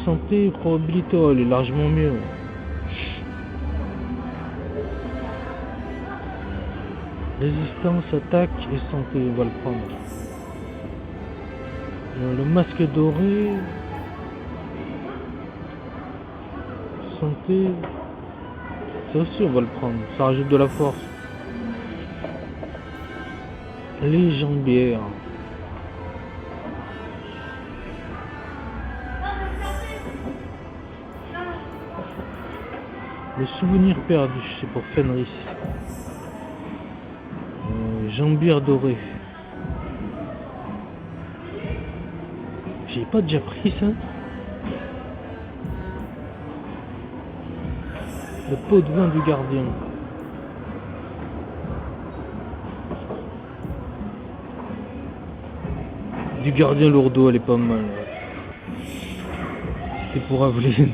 Speaker 1: santé, probabilité, oh, elle est largement mieux. Résistance, attaque et santé, on va le prendre. Le masque doré. Santé. Ça aussi on va le prendre, ça rajoute de la force. Les jambières. Le souvenir perdu, c'est pour Fenris. Jambière dorée. J'ai pas déjà pris ça. Le pot de vin du gardien. Du gardien lourdeau, elle est pas mal. C'était pour Aveline.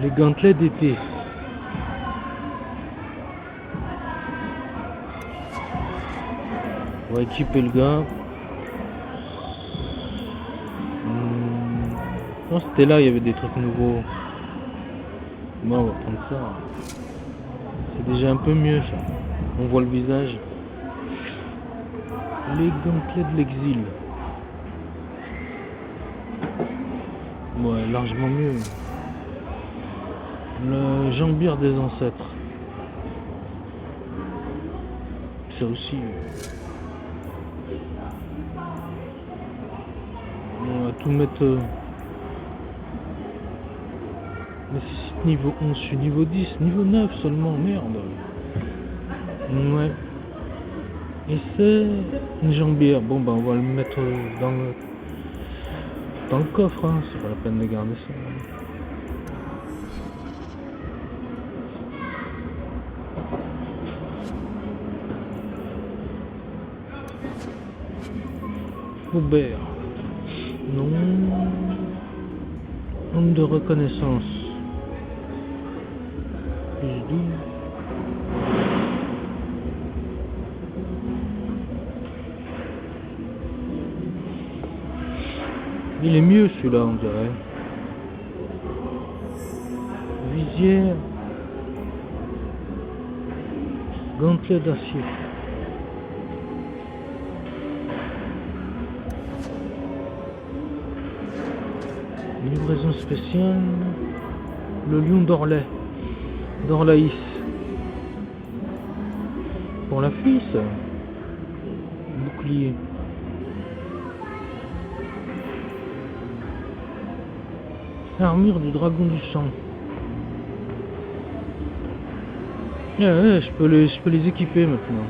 Speaker 1: Les gantelets d'été. On va équiper le gars. Non, c'était là, il y avait des trucs nouveaux. Bon, on va prendre ça. C'est déjà un peu mieux ça. On voit le visage. Les gantelets de l'exil. Ouais, largement mieux. Le jambière des ancêtres. Ça aussi. On va tout mettre. Nécessite niveau 11, je suis niveau 10, niveau 9 seulement, merde. Ouais. Et c'est une jambière. Bon bah on va le mettre dans le coffre, hein. C'est pas la peine de garder ça. Aubert. Non. Nombre de reconnaissance. Plus 12. Il est mieux celui-là, on dirait. Visière. Gantelet d'acier. Livraison spéciale. Le lion d'Orlais. d'Orlaïs. Pour la fille, ça. Bouclier. Armure du dragon du sang. Ouais, je peux les équiper maintenant.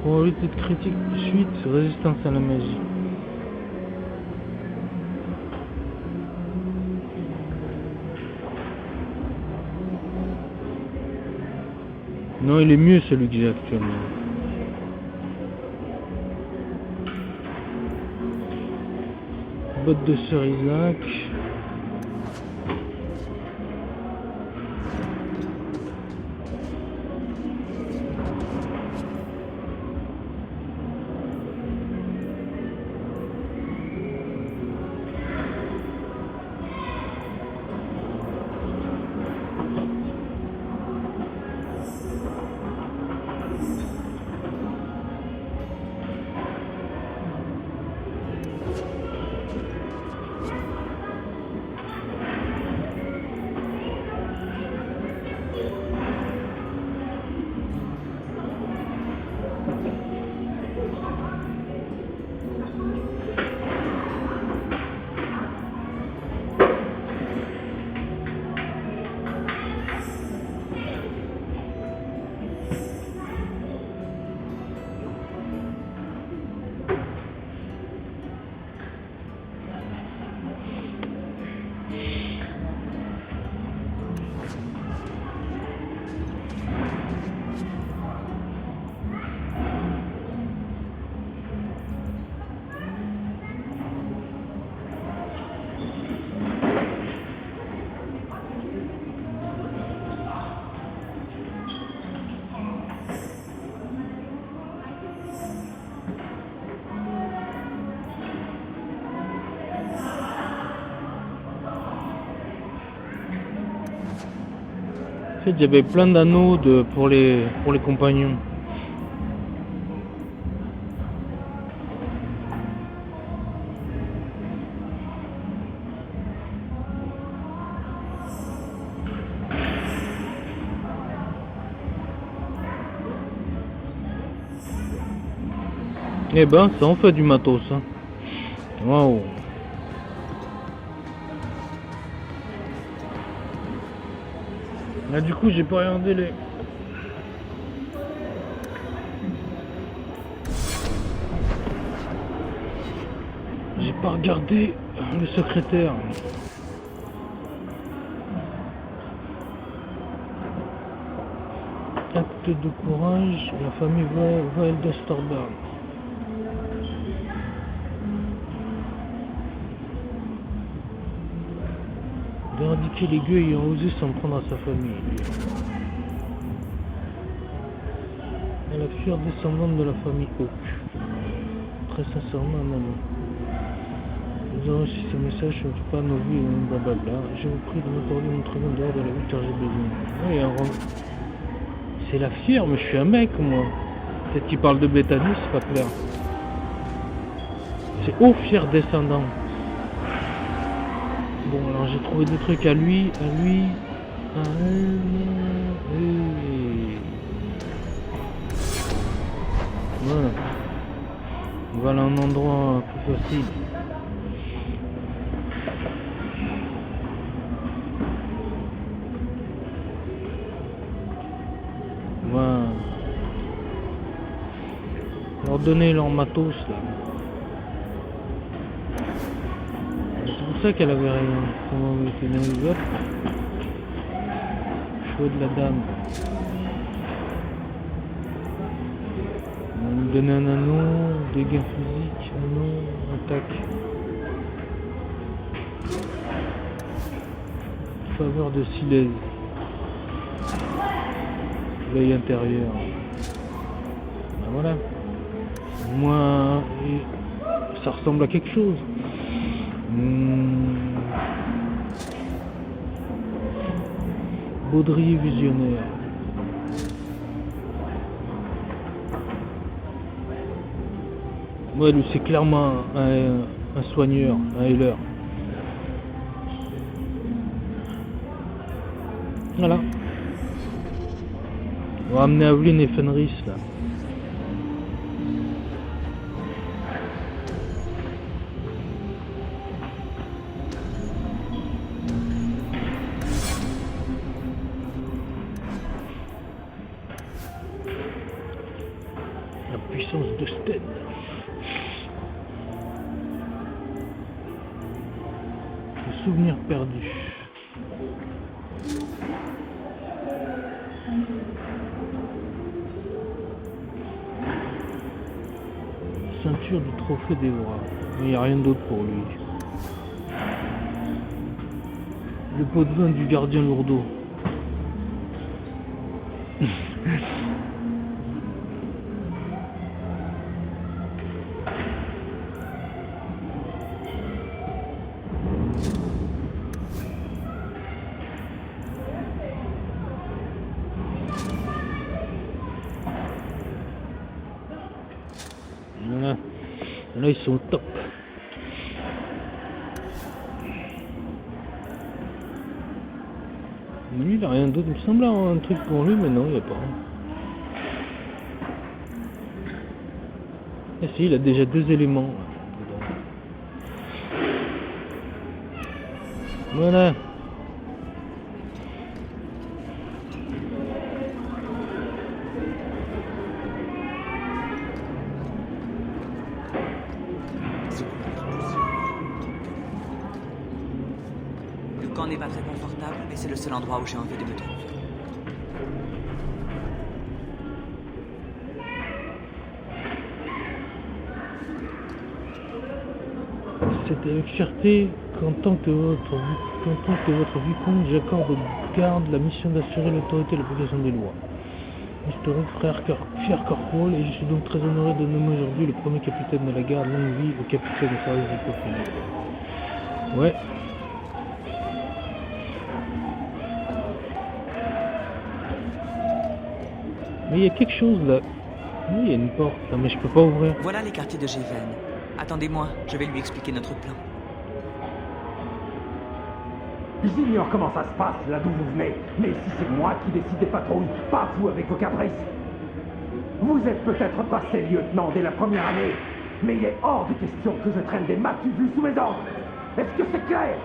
Speaker 1: Probabilité de critique suite, résistance à la magie. Non, il est mieux celui que j'ai actuellement. Botte de Sir Isaac. En fait, il y avait plein d'anneaux pour les compagnons. Eh ben, ça en fait du matos, hein. Waouh. Là, du coup, j'ai pas regardé les... J'ai pas regardé le secrétaire. Acte de courage, la famille Wildestorburn. D'éradiquer les gueux ayant osé s'en prendre à sa famille. Et la fière descendante de la famille Hawk. Très sincèrement, un ami. Nous avons reçu ce message, je ne suis pas nos vies, blablabla. Je vous prie de m'accorder mon très bon dehors de la vie car j'ai besoin. Oui, c'est la fière, mais je suis un mec, moi. Peut-être qu'il parle de Bethany, c'est pas clair. C'est au fier descendant. Bon, alors j'ai trouvé des trucs à lui, Voilà. On va aller à un endroit plus facile. Voilà. Leur donner leur matos là. C'est pour ça qu'elle avait rien. Comment on était dans les autres. Choix de la dame. On va lui donner un anneau, dégâts physiques, anneau, attaque. Faveur de Silèse. L'œil intérieur. Ben voilà. Moi, ça ressemble à quelque chose. Baudrier visionnaire. Ouais, lui c'est clairement un soigneur, un healer. Voilà. On va amener Aveline et Fenris là. La puissance de Sten. Le souvenir perdu. Ceinture du trophée des bras. Il n'y a rien d'autre pour lui. Le pot de vin du gardien lourdeau. Voilà. Là ils sont au top. Mais lui il a rien d'autre. Il me semble avoir un truc pour lui, mais non il n'y a pas. Ah si, il a déjà 2 éléments. Voilà.
Speaker 9: Le camp n'est pas très confortable, mais c'est le seul endroit où j'ai envie de me trouver.
Speaker 1: C'est avec fierté qu'en tant que votre vicomte, j'accorde aux gardes la mission d'assurer l'autorité et l'application des lois. Historique fier Kirkwall, et je suis donc très honoré de nommer aujourd'hui le premier capitaine de la garde, longue vie au capitaine de service des Coffins. Ouais. Mais il y a quelque chose là. Oui, il y a une porte là, mais je peux pas ouvrir.
Speaker 9: Voilà les quartiers de Géven. Attendez-moi, je vais lui expliquer notre plan.
Speaker 10: J'ignore comment ça se passe, là d'où vous venez. Mais si c'est moi qui décide des patrouilles, pas vous avec vos caprices. Vous êtes peut-être passé lieutenant dès la première année, mais il est hors de question que je traîne des matus vus sous mes ordres. Est-ce que c'est clair?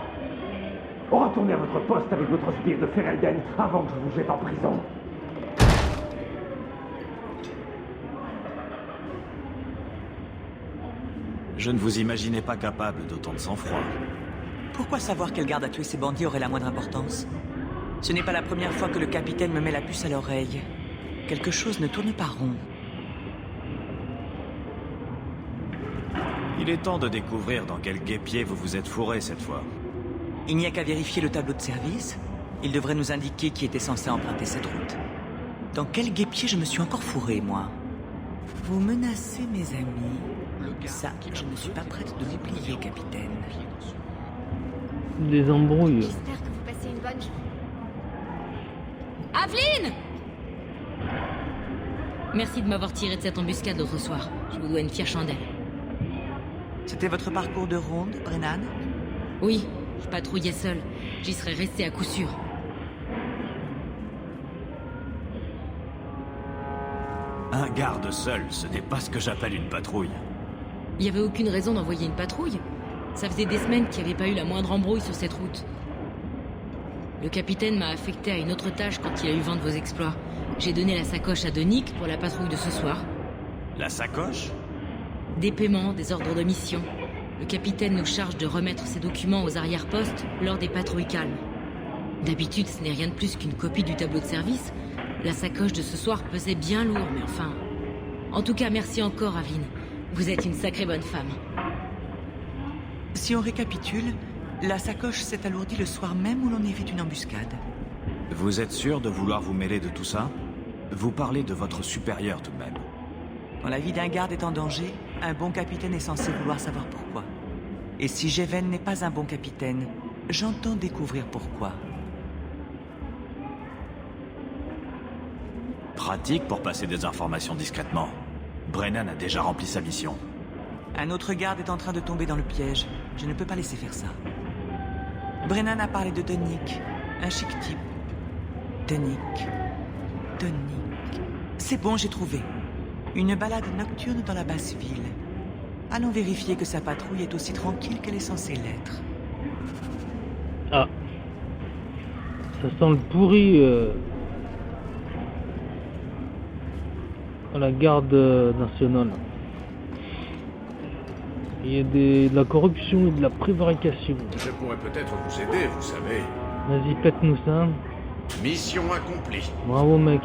Speaker 10: Retournez à votre poste avec votre sbire de Ferelden avant que je vous jette en prison.
Speaker 5: Je ne vous imaginais pas capable d'autant de sang-froid.
Speaker 9: Pourquoi savoir quel garde a tué ces bandits aurait la moindre importance? Ce n'est pas la première fois que le capitaine me met la puce à l'oreille. Quelque chose ne tourne pas rond.
Speaker 5: Il est temps de découvrir dans quel guêpier vous vous êtes fourré cette fois.
Speaker 9: Il n'y a qu'à vérifier le tableau de service. Il devrait nous indiquer qui était censé emprunter cette route. Dans quel guêpier je me suis encore fourré, moi? Vous menacez mes amis. Ça, je ne suis pas prête de l'oublier, capitaine.
Speaker 1: Des embrouilles.
Speaker 8: J'espère que vous passez une bonne journée. Aveline!
Speaker 11: Merci de m'avoir tiré de cette embuscade l'autre soir. Je vous dois une fière chandelle.
Speaker 9: C'était votre parcours de ronde, Brennan?
Speaker 11: Oui, je patrouillais seul. J'y serais resté à coup sûr.
Speaker 5: Un garde seul, ce n'est pas ce que j'appelle une patrouille.
Speaker 11: Il n'y avait aucune raison d'envoyer une patrouille. Ça faisait des semaines qu'il n'y avait pas eu la moindre embrouille sur cette route. Le capitaine m'a affecté à une autre tâche quand il a eu vent de vos exploits. J'ai donné la sacoche à Donick pour la patrouille de ce soir.
Speaker 5: La sacoche?
Speaker 11: Des paiements, des ordres de mission. Le capitaine nous charge de remettre ces documents aux arrière-postes lors des patrouilles calmes. D'habitude, ce n'est rien de plus qu'une copie du tableau de service. La sacoche de ce soir pesait bien lourd, mais enfin... En tout cas, merci encore, Aveline. Vous êtes une sacrée bonne femme.
Speaker 9: Si on récapitule, la sacoche s'est alourdie le soir même où l'on évite une embuscade.
Speaker 5: Vous êtes sûr de vouloir vous mêler de tout ça? Vous parlez de votre supérieur tout de même.
Speaker 9: Quand la vie d'un garde est en danger, un bon capitaine est censé vouloir savoir pourquoi. Et si Jeven n'est pas un bon capitaine, j'entends découvrir pourquoi.
Speaker 5: Pratique pour passer des informations discrètement. Brennan a déjà rempli sa mission.
Speaker 9: Un autre garde est en train de tomber dans le piège. Je ne peux pas laisser faire ça. Brennan a parlé de Donick, un chic type. Donick. C'est bon, j'ai trouvé. Une balade nocturne dans la basse ville. Allons vérifier que sa patrouille est aussi tranquille qu'elle est censée l'être.
Speaker 1: Ah. Ça sent le pourri à la garde nationale. Il y a de la corruption et de la prévarication.
Speaker 3: Je pourrais peut-être vous aider, vous savez.
Speaker 1: Vas-y, pète-nous ça.
Speaker 3: Mission accomplie.
Speaker 1: Bravo, mec.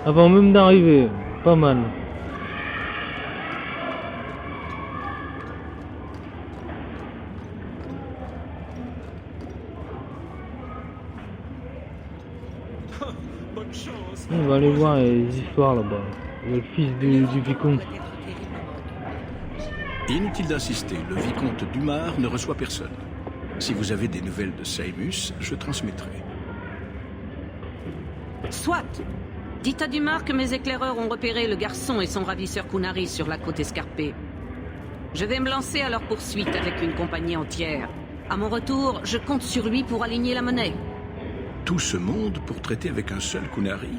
Speaker 1: Avant même d'arriver. Pas mal.
Speaker 3: Bonne chance.
Speaker 1: On va aller voir les histoires là-bas. Il y a le fils du vicomte.
Speaker 12: Inutile d'insister, le vicomte Dumar ne reçoit personne. Si vous avez des nouvelles de Saimus, je transmettrai.
Speaker 13: Soit. Dites à Dumar que mes éclaireurs ont repéré le garçon et son ravisseur Kunari sur la côte escarpée. Je vais me lancer à leur poursuite avec une compagnie entière. À mon retour, je compte sur lui pour aligner la monnaie.
Speaker 12: Tout ce monde pour traiter avec un seul Kunari?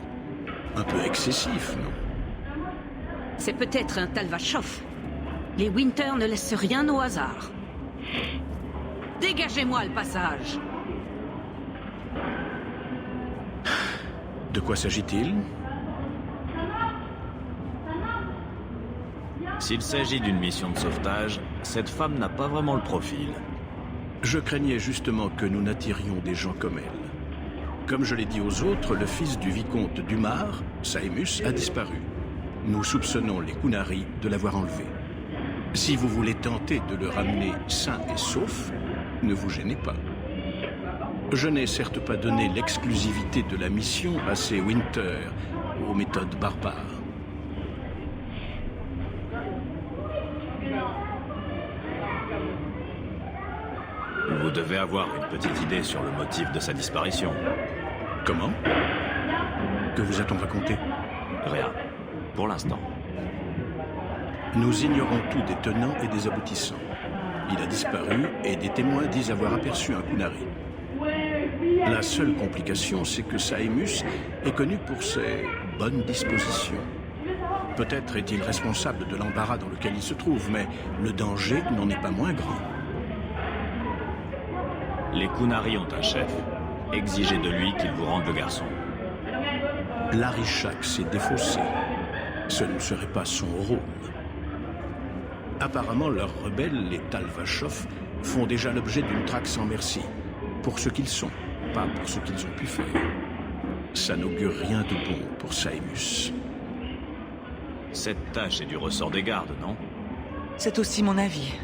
Speaker 12: Un peu excessif, non?
Speaker 13: C'est peut-être un Talvachov. Les Winter ne laissent rien au hasard. Dégagez-moi le passage.
Speaker 12: De quoi s'agit-il?
Speaker 5: S'il s'agit d'une mission de sauvetage, cette femme n'a pas vraiment le profil.
Speaker 12: Je craignais justement que nous n'attirions des gens comme elle. Comme je l'ai dit aux autres, le fils du vicomte Dumar, Saimus, a disparu. Nous soupçonnons les Kunari de l'avoir enlevé. Si vous voulez tenter de le ramener sain et sauf, ne vous gênez pas. Je n'ai certes pas donné l'exclusivité de la mission à ces Winter, aux méthodes barbares.
Speaker 5: Vous devez avoir une petite idée sur le motif de sa disparition.
Speaker 12: Comment? Que vous a-t-on raconté?
Speaker 5: Rien. Pour l'instant.
Speaker 12: Nous ignorons tout des tenants et des aboutissants. Il a disparu et des témoins disent avoir aperçu un Kunari. La seule complication, c'est que Saimus est connu pour ses bonnes dispositions. Peut-être est-il responsable de l'embarras dans lequel il se trouve, mais le danger n'en est pas moins grand.
Speaker 5: Les Qunari ont un chef. Exigez de lui qu'il vous rende le garçon.
Speaker 12: L'Arishak s'est défaussé. Ce ne serait pas son rôle. Apparemment, leurs rebelles, les Tal Vachov, font déjà l'objet d'une traque sans merci. Pour ce qu'ils sont, pas pour ce qu'ils ont pu faire. Ça n'augure rien de bon pour Saemus.
Speaker 5: Cette tâche est du ressort des gardes, non?
Speaker 9: C'est aussi mon avis.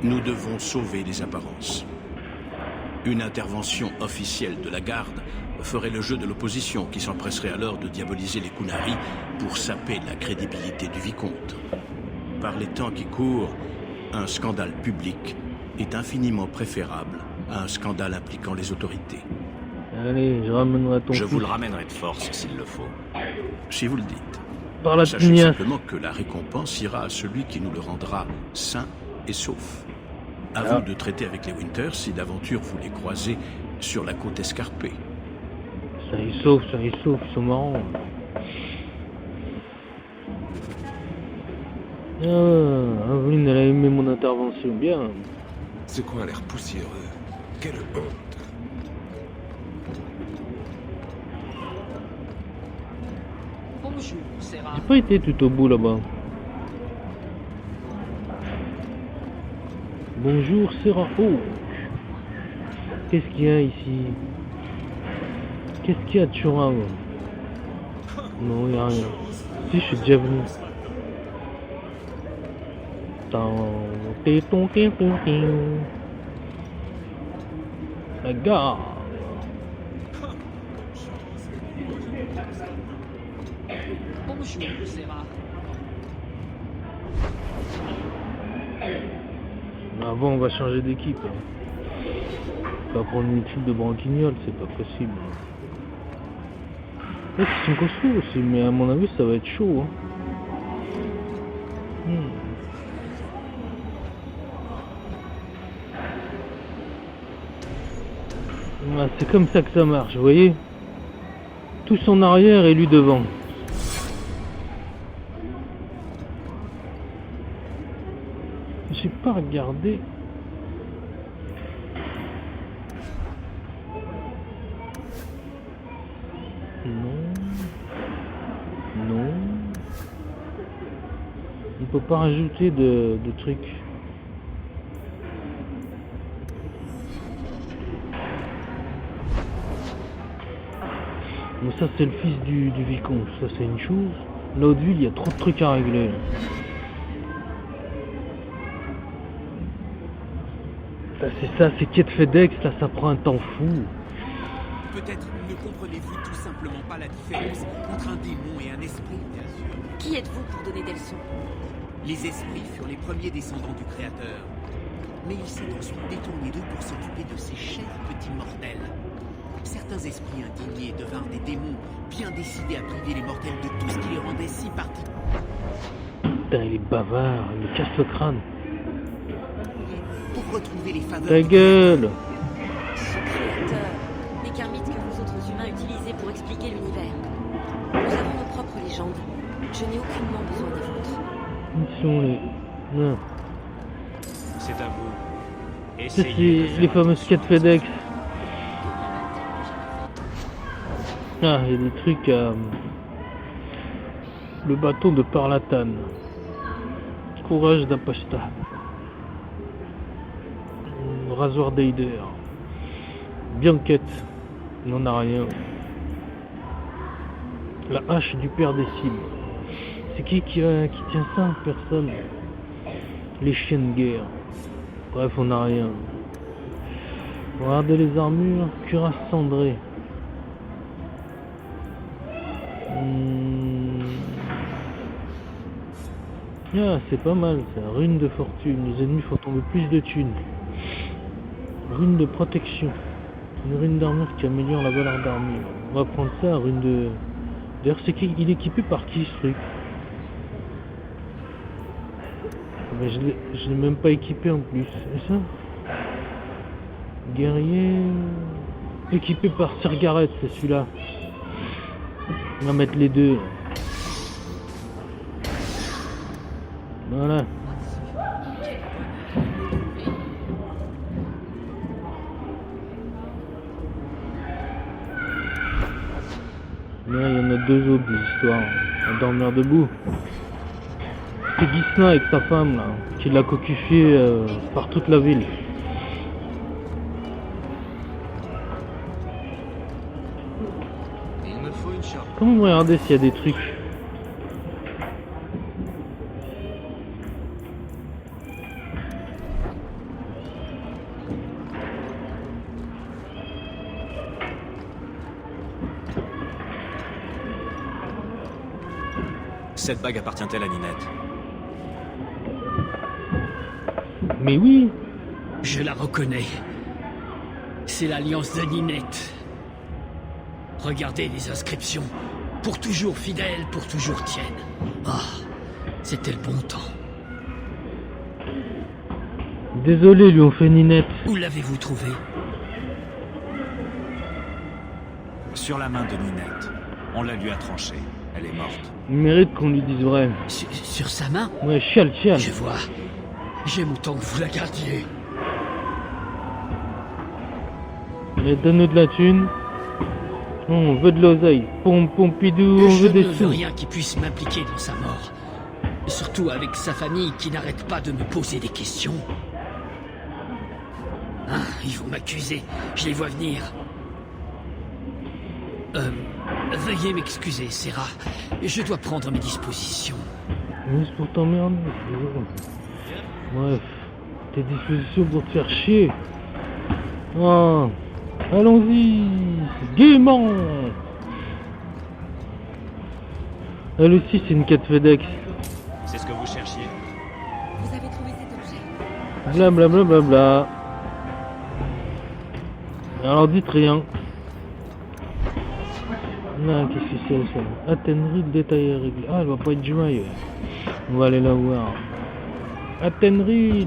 Speaker 12: Nous devons sauver les apparences. Une intervention officielle de la garde ferait le jeu de l'opposition qui s'empresserait alors de diaboliser les Qunari pour saper la crédibilité du vicomte. Par les temps qui courent, un scandale public est infiniment préférable à un scandale impliquant les autorités.
Speaker 1: Allez, je ramènerai ton
Speaker 5: Je vous
Speaker 1: fils.
Speaker 5: le ramènerai de force s'il le faut.
Speaker 12: Si vous le dites.
Speaker 1: Par la
Speaker 12: Sachez
Speaker 1: pugnace.
Speaker 12: simplement que la récompense ira à celui qui nous le rendra sain et sauf. À
Speaker 1: Ah.
Speaker 12: vous de traiter avec les Winters si d'aventure vous les croisez sur la côte escarpée.
Speaker 1: Ça y sauve, ils sont marrants. Ah, Aveline, elle a aimé mon intervention, bien.
Speaker 14: Ce coin a l'air poussiéreux. Quelle honte.
Speaker 15: Bonjour, Serra.
Speaker 1: J'ai pas été tout au bout là-bas. Bonjour, Serra. Oh, qu'est-ce qu'il y a ici? Qu'est-ce qu'il y a de Turin? Non, il n'y a rien. Si, je suis déjà venu. La gare.
Speaker 15: Bonjour, Serra.
Speaker 1: Avant, on va changer d'équipe. On va prendre une équipe de branquignol, c'est pas possible. Ils sont costauds aussi, mais à mon avis, ça va être chaud. Hein. Ah, c'est comme ça que ça marche, vous voyez? Tous en arrière et lui devant. J'ai pas regardé. Non. On peut pas rajouter de trucs. Mais ça c'est le fils du vicomte, ça c'est une chose. L'autre ville, il y a trop de trucs à régler. Là, c'est ça, c'est quête FedEx, là ça prend un temps fou.
Speaker 16: Peut-être ne comprenez-vous tout simplement pas la différence entre un démon et un esprit, bien sûr.
Speaker 2: Qui êtes-vous pour donner des leçons?
Speaker 16: Les esprits furent les premiers descendants du Créateur. Mais il s'est ensuite détourné d'eux pour s'occuper de ces chers petits mortels. Certains esprits indignés devinrent des démons, bien décidés à priver les mortels de tout ce qui les rendait si particuliers.
Speaker 1: Putain, il est bavard, il me casse le crâne.
Speaker 16: Pour retrouver les faveurs
Speaker 1: Ta gueule!
Speaker 2: Créateur, mécarmite que vous autres humains utilisez pour expliquer l'univers. Nous avons nos propres légendes. Je n'ai aucunement besoin des vôtres.
Speaker 1: Ils sont les... Non.
Speaker 5: C'est à vous.
Speaker 1: Ça,
Speaker 5: Essayez
Speaker 1: c'est les fameuses quêtes FedEx. Ah, il y a des trucs à... Le bâton de Parlatan. Courage d'Apasta. Rasoir d'Eider. Bianquette. Il n'en a rien. La hache du père des cibles. C'est qui tient ça? Personne. Les chiens de guerre. Bref, on n'a rien. Regardez les armures. Cuirasse cendrée. Ah, c'est pas mal ça. Rune de fortune. Les ennemis font tomber plus de thunes. Rune de protection. Une rune d'armure qui améliore la valeur d'armure. On va prendre ça, rune de... D'ailleurs, il est équipé par qui ce truc? Mais je l'ai même pas équipé en plus. C'est ça? Guerrier... Équipé par Sirgaret, c'est celui-là. On va mettre les deux. Voilà. a 2 autres des histoires à dormir debout. C'est Gisna avec sa femme là, qui l'a cocufié par toute la ville.
Speaker 14: Il me faut une charge.
Speaker 1: Comment regarder s'il y a des trucs?
Speaker 5: Cette bague appartient-elle à Ninette?
Speaker 1: Mais oui!
Speaker 15: Je la reconnais. C'est l'alliance de Ninette. Regardez les inscriptions. Pour toujours fidèle, pour toujours tienne. Ah, c'était le bon temps.
Speaker 1: Désolé, lui ont fait Ninette.
Speaker 15: Où l'avez-vous trouvée?
Speaker 5: Sur la main de Ninette. On la lui a tranchée. Elle est morte.
Speaker 1: Il mérite qu'on lui dise vrai.
Speaker 15: Sur sa main?
Speaker 1: Ouais, chiale.
Speaker 15: Je vois. J'aime autant que vous la gardiez.
Speaker 1: Mais donne-nous de la thune. On veut de l'oseille. Pompidou, on veut des
Speaker 15: Je ne veux
Speaker 1: sous.
Speaker 15: rien qui puisse m'impliquer dans sa mort. Surtout avec sa famille qui n'arrête pas de me poser des questions. Ah, ils vont m'accuser. Je les vois venir. Veuillez m'excuser, Serra. Je dois prendre mes dispositions.
Speaker 1: Mais c'est pour t'emmerder. Bref, tes dispositions pour te faire chier. Ah, allons-y, gaiement. Elle aussi, c'est une quête FedEx.
Speaker 5: C'est ce que vous cherchiez.
Speaker 2: Vous avez trouvé cet objet?
Speaker 1: Blablabla. Alors dites rien. Là, qu'est-ce que c'est ça? Athénerie de détail réglé. Ah, elle va pas être joyeuse. On va aller la voir. Athénerie.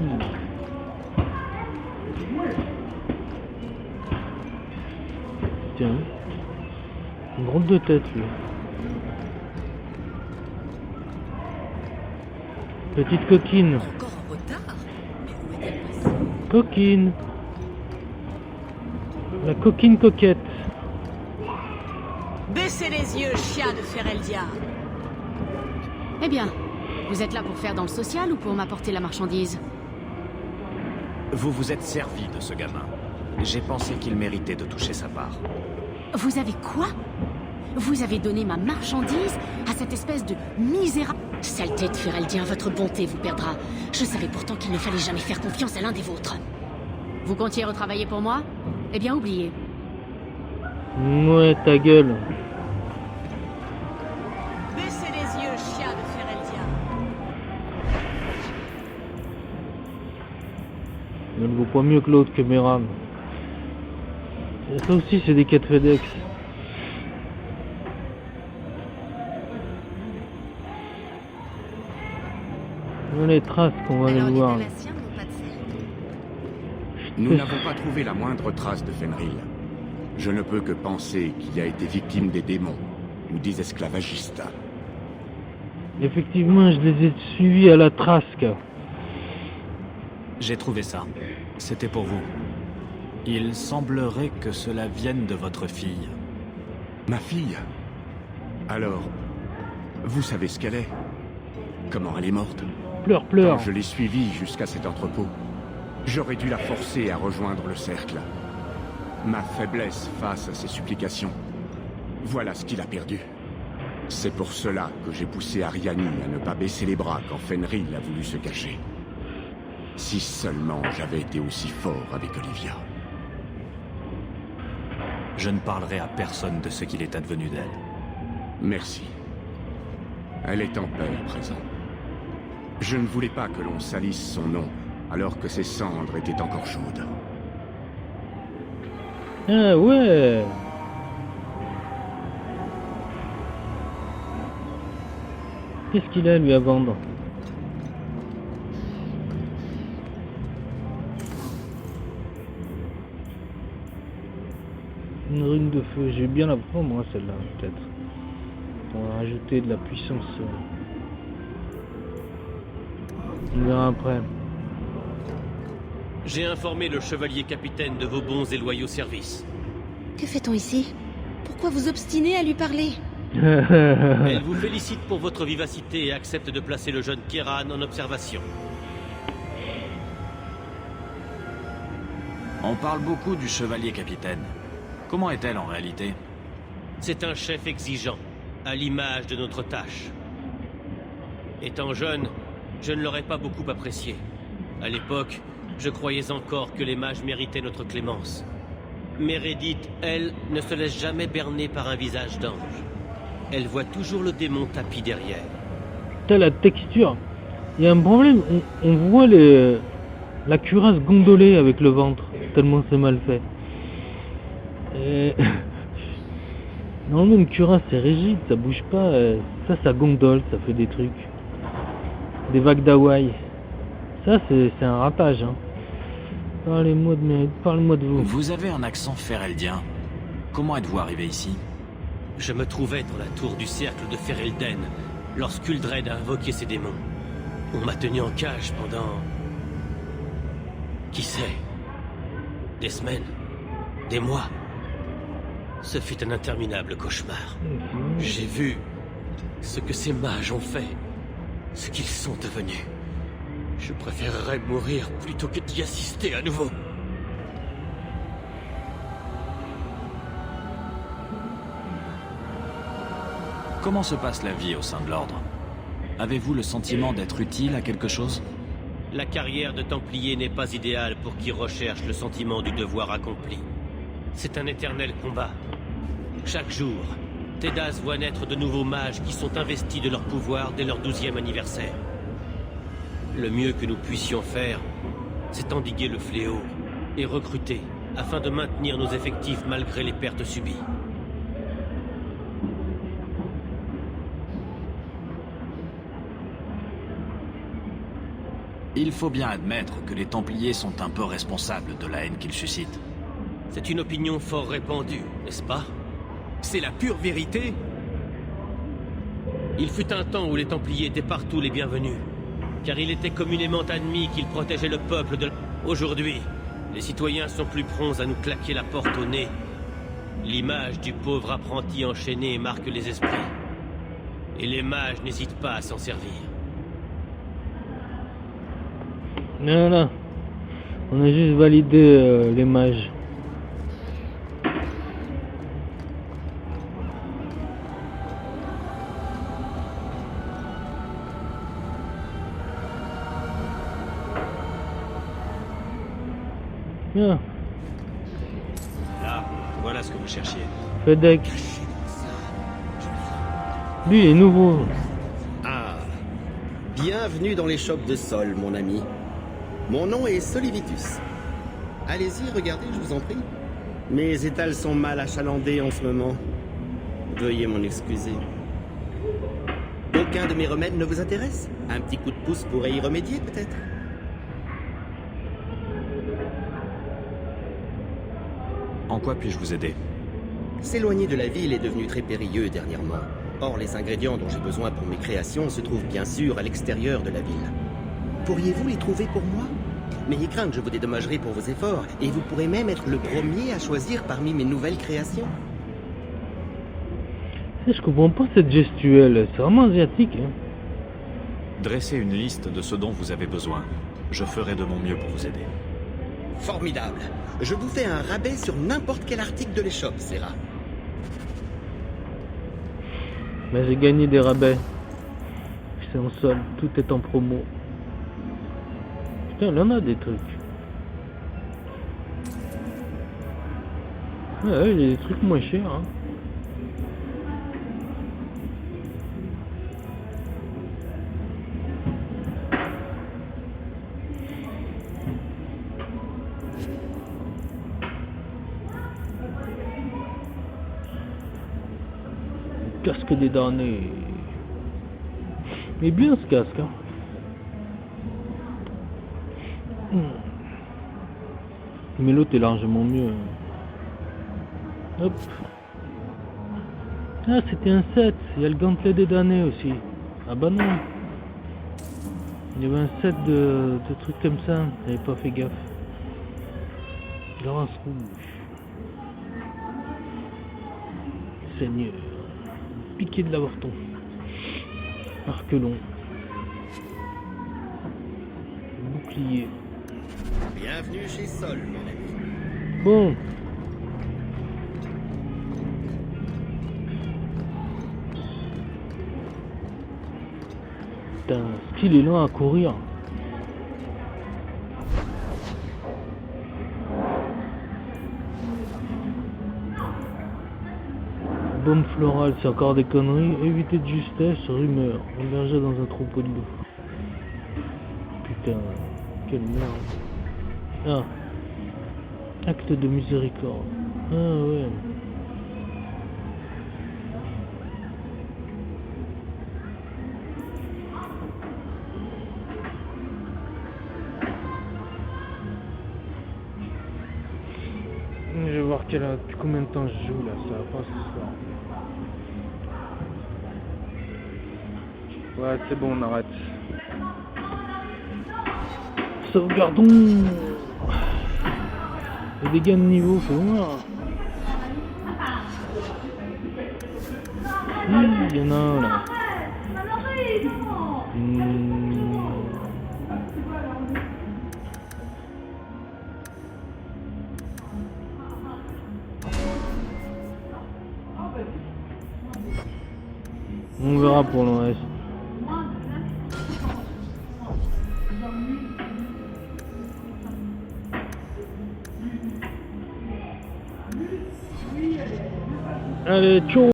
Speaker 1: Tiens. Une drôle de tête, lui. Petite coquine.
Speaker 2: Encore en retard? Mais où est-elle passée?
Speaker 1: Coquine. La coquine coquette.
Speaker 2: Baissez les yeux, chien de Fereldia.
Speaker 8: Eh bien, vous êtes là pour faire dans le social ou pour m'apporter la marchandise?
Speaker 5: Vous vous êtes servi de ce gamin. J'ai pensé qu'il méritait de toucher sa part.
Speaker 8: Vous avez quoi? Vous avez donné ma marchandise à cette espèce de misérable... Saleté de Fereldien, votre bonté vous perdra. Je savais pourtant qu'il ne fallait jamais faire confiance à l'un des vôtres. Vous comptiez retravailler pour moi? Eh bien, oubliez.
Speaker 1: Ouais, ta gueule.
Speaker 2: Baissez les yeux, chien de Fereldia.
Speaker 1: Elle vaut pas mieux que l'autre, que Meram. Et ça aussi, c'est des quêtes FedEx. Les traces qu'on va aller voir.
Speaker 17: Nous n'avons pas trouvé la moindre trace de Fenrir. Je ne peux que penser qu'il a été victime des démons ou des esclavagistes.
Speaker 1: Effectivement, je les ai suivis à la trasque.
Speaker 5: J'ai trouvé ça. C'était pour vous. Il semblerait que cela vienne de votre fille.
Speaker 17: Ma fille? Alors, vous savez ce qu'elle est? Comment elle est morte?
Speaker 1: Pleure.
Speaker 17: Quand je l'ai suivie jusqu'à cet entrepôt, j'aurais dû la forcer à rejoindre le cercle. Ma faiblesse face à ses supplications. Voilà ce qu'il a perdu. C'est pour cela que j'ai poussé Ariani à ne pas baisser les bras quand Fenrir a voulu se cacher. Si seulement j'avais été aussi fort avec Olivia.
Speaker 5: Je ne parlerai à personne de ce qu'il est advenu d'elle.
Speaker 17: Merci. Elle est en paix à présent. Je ne voulais pas que l'on salisse son nom, alors que ses cendres étaient encore chaudes.
Speaker 1: Ah ouais. Qu'est-ce qu'il a lui à vendre? Une rune de feu, j'ai bien la prendre moi celle-là peut-être. On va rajouter de la puissance. On verra après.
Speaker 18: J'ai informé le chevalier capitaine de vos bons et loyaux services.
Speaker 2: Que fait-on ici? Pourquoi vous obstinez à lui parler?
Speaker 18: Elle vous félicite pour votre vivacité et accepte de placer le jeune Kieran en observation.
Speaker 5: On parle beaucoup du chevalier capitaine. Comment est-elle en réalité?
Speaker 18: C'est un chef exigeant, à l'image de notre tâche. Étant jeune, je ne l'aurais pas beaucoup apprécié. À l'époque, je croyais encore que les mages méritaient notre clémence. Meredith, elle, ne se laisse jamais berner par un visage d'ange. Elle voit toujours le démon tapis derrière.
Speaker 1: Putain, la texture. Il y a un problème, on voit la cuirasse gondoler avec le ventre, tellement c'est mal fait. Et... Normalement une cuirasse c'est rigide, ça bouge pas, ça gondole, ça fait des trucs. Des vagues d'Hawaï. Ça c'est un ratage. Hein. Parlez-moi de vous.
Speaker 5: Vous avez un accent fereldien. Comment êtes-vous arrivé ici?
Speaker 18: Je me trouvais dans la tour du cercle de Ferelden, lorsqu'Uldred a invoqué ses démons. On m'a tenu en cage pendant... Qui sait? Des semaines? Des mois? Ce fut un interminable cauchemar. J'ai vu ce que ces mages ont fait, ce qu'ils sont devenus. Je préférerais mourir plutôt que d'y assister à nouveau.
Speaker 5: Comment se passe la vie au sein de l'Ordre? Avez-vous le sentiment d'être utile à quelque chose?
Speaker 18: La carrière de Templier n'est pas idéale pour qui recherche le sentiment du devoir accompli. C'est un éternel combat. Chaque jour, Tedas voit naître de nouveaux mages qui sont investis de leur pouvoir dès leur 12e anniversaire. Le mieux que nous puissions faire, c'est endiguer le fléau et recruter afin de maintenir nos effectifs malgré les pertes subies.
Speaker 5: Il faut bien admettre que les Templiers sont un peu responsables de la haine qu'ils suscitent.
Speaker 18: C'est une opinion fort répandue, n'est-ce pas?
Speaker 16: C'est la pure vérité.
Speaker 18: Il fut un temps où les Templiers étaient partout les bienvenus, car il était communément admis qu'ils protégeaient le peuple de... Aujourd'hui, les citoyens sont plus prompts à nous claquer la porte au nez. L'image du pauvre apprenti enchaîné marque les esprits. Et les mages n'hésitent pas à s'en servir.
Speaker 1: Non, on a juste validé les mages. Bien.
Speaker 5: Là, voilà ce que vous cherchiez.
Speaker 1: FedEx. Lui, il est nouveau.
Speaker 4: Ah. Bienvenue dans les shops de Sol, mon ami. Mon nom est Solivitus. Allez-y, regardez, je vous en prie. Mes étals sont mal achalandés en ce moment. Veuillez m'en excuser. Aucun de mes remèdes ne vous intéresse? Un petit coup de pouce pourrait y remédier, peut-être?
Speaker 5: En quoi puis-je vous aider?
Speaker 4: S'éloigner de la ville est devenu très périlleux dernièrement. Or, les ingrédients dont j'ai besoin pour mes créations se trouvent bien sûr à l'extérieur de la ville. Pourriez-vous les trouver pour moi? N'ayez crainte, je vous dédommagerai pour vos efforts, et vous pourrez même être le premier à choisir parmi mes nouvelles créations.
Speaker 1: Je comprends pas cette gestuelle, c'est vraiment asiatique. Hein.
Speaker 5: Dressez une liste de ce dont vous avez besoin. Je ferai de mon mieux pour vous aider.
Speaker 4: Formidable. Je vous fais un rabais sur n'importe quel article de l'échoppe, Serra.
Speaker 1: Mais j'ai gagné des rabais. C'est en solde, tout est en promo. Putain, il en a des trucs. Ouais, il y a des trucs moins chers. Hein. Casque des damnés. Mais bien ce casque. Hein. Mais l'autre est largement mieux. Hop. Ah, c'était un set. Il y a le gantelet des damnés aussi. Ah bah non. Il y avait un set de trucs comme ça. J'avais pas fait gaffe. Lance rouge. Seigneur. piqué de l'avorton. Arc long. Bouclier.
Speaker 4: Bienvenue chez Sol, mon ami.
Speaker 1: Bon. Putain, est-ce qu'il est lent à courir? Bombe florale, c'est encore des conneries. Éviter de justesse, rumeur. Emberger dans un troupeau de loups. Putain, quelle merde. Ah. Acte de miséricorde. Ah ouais. Je vais voir combien de temps je joue là, ça va pas ce soir. Ouais, c'est bon, on arrête. Sauvegardons. Les dégâts de niveau, faut voir. Il y en a un là. On verra pour le reste. Allez, ciao.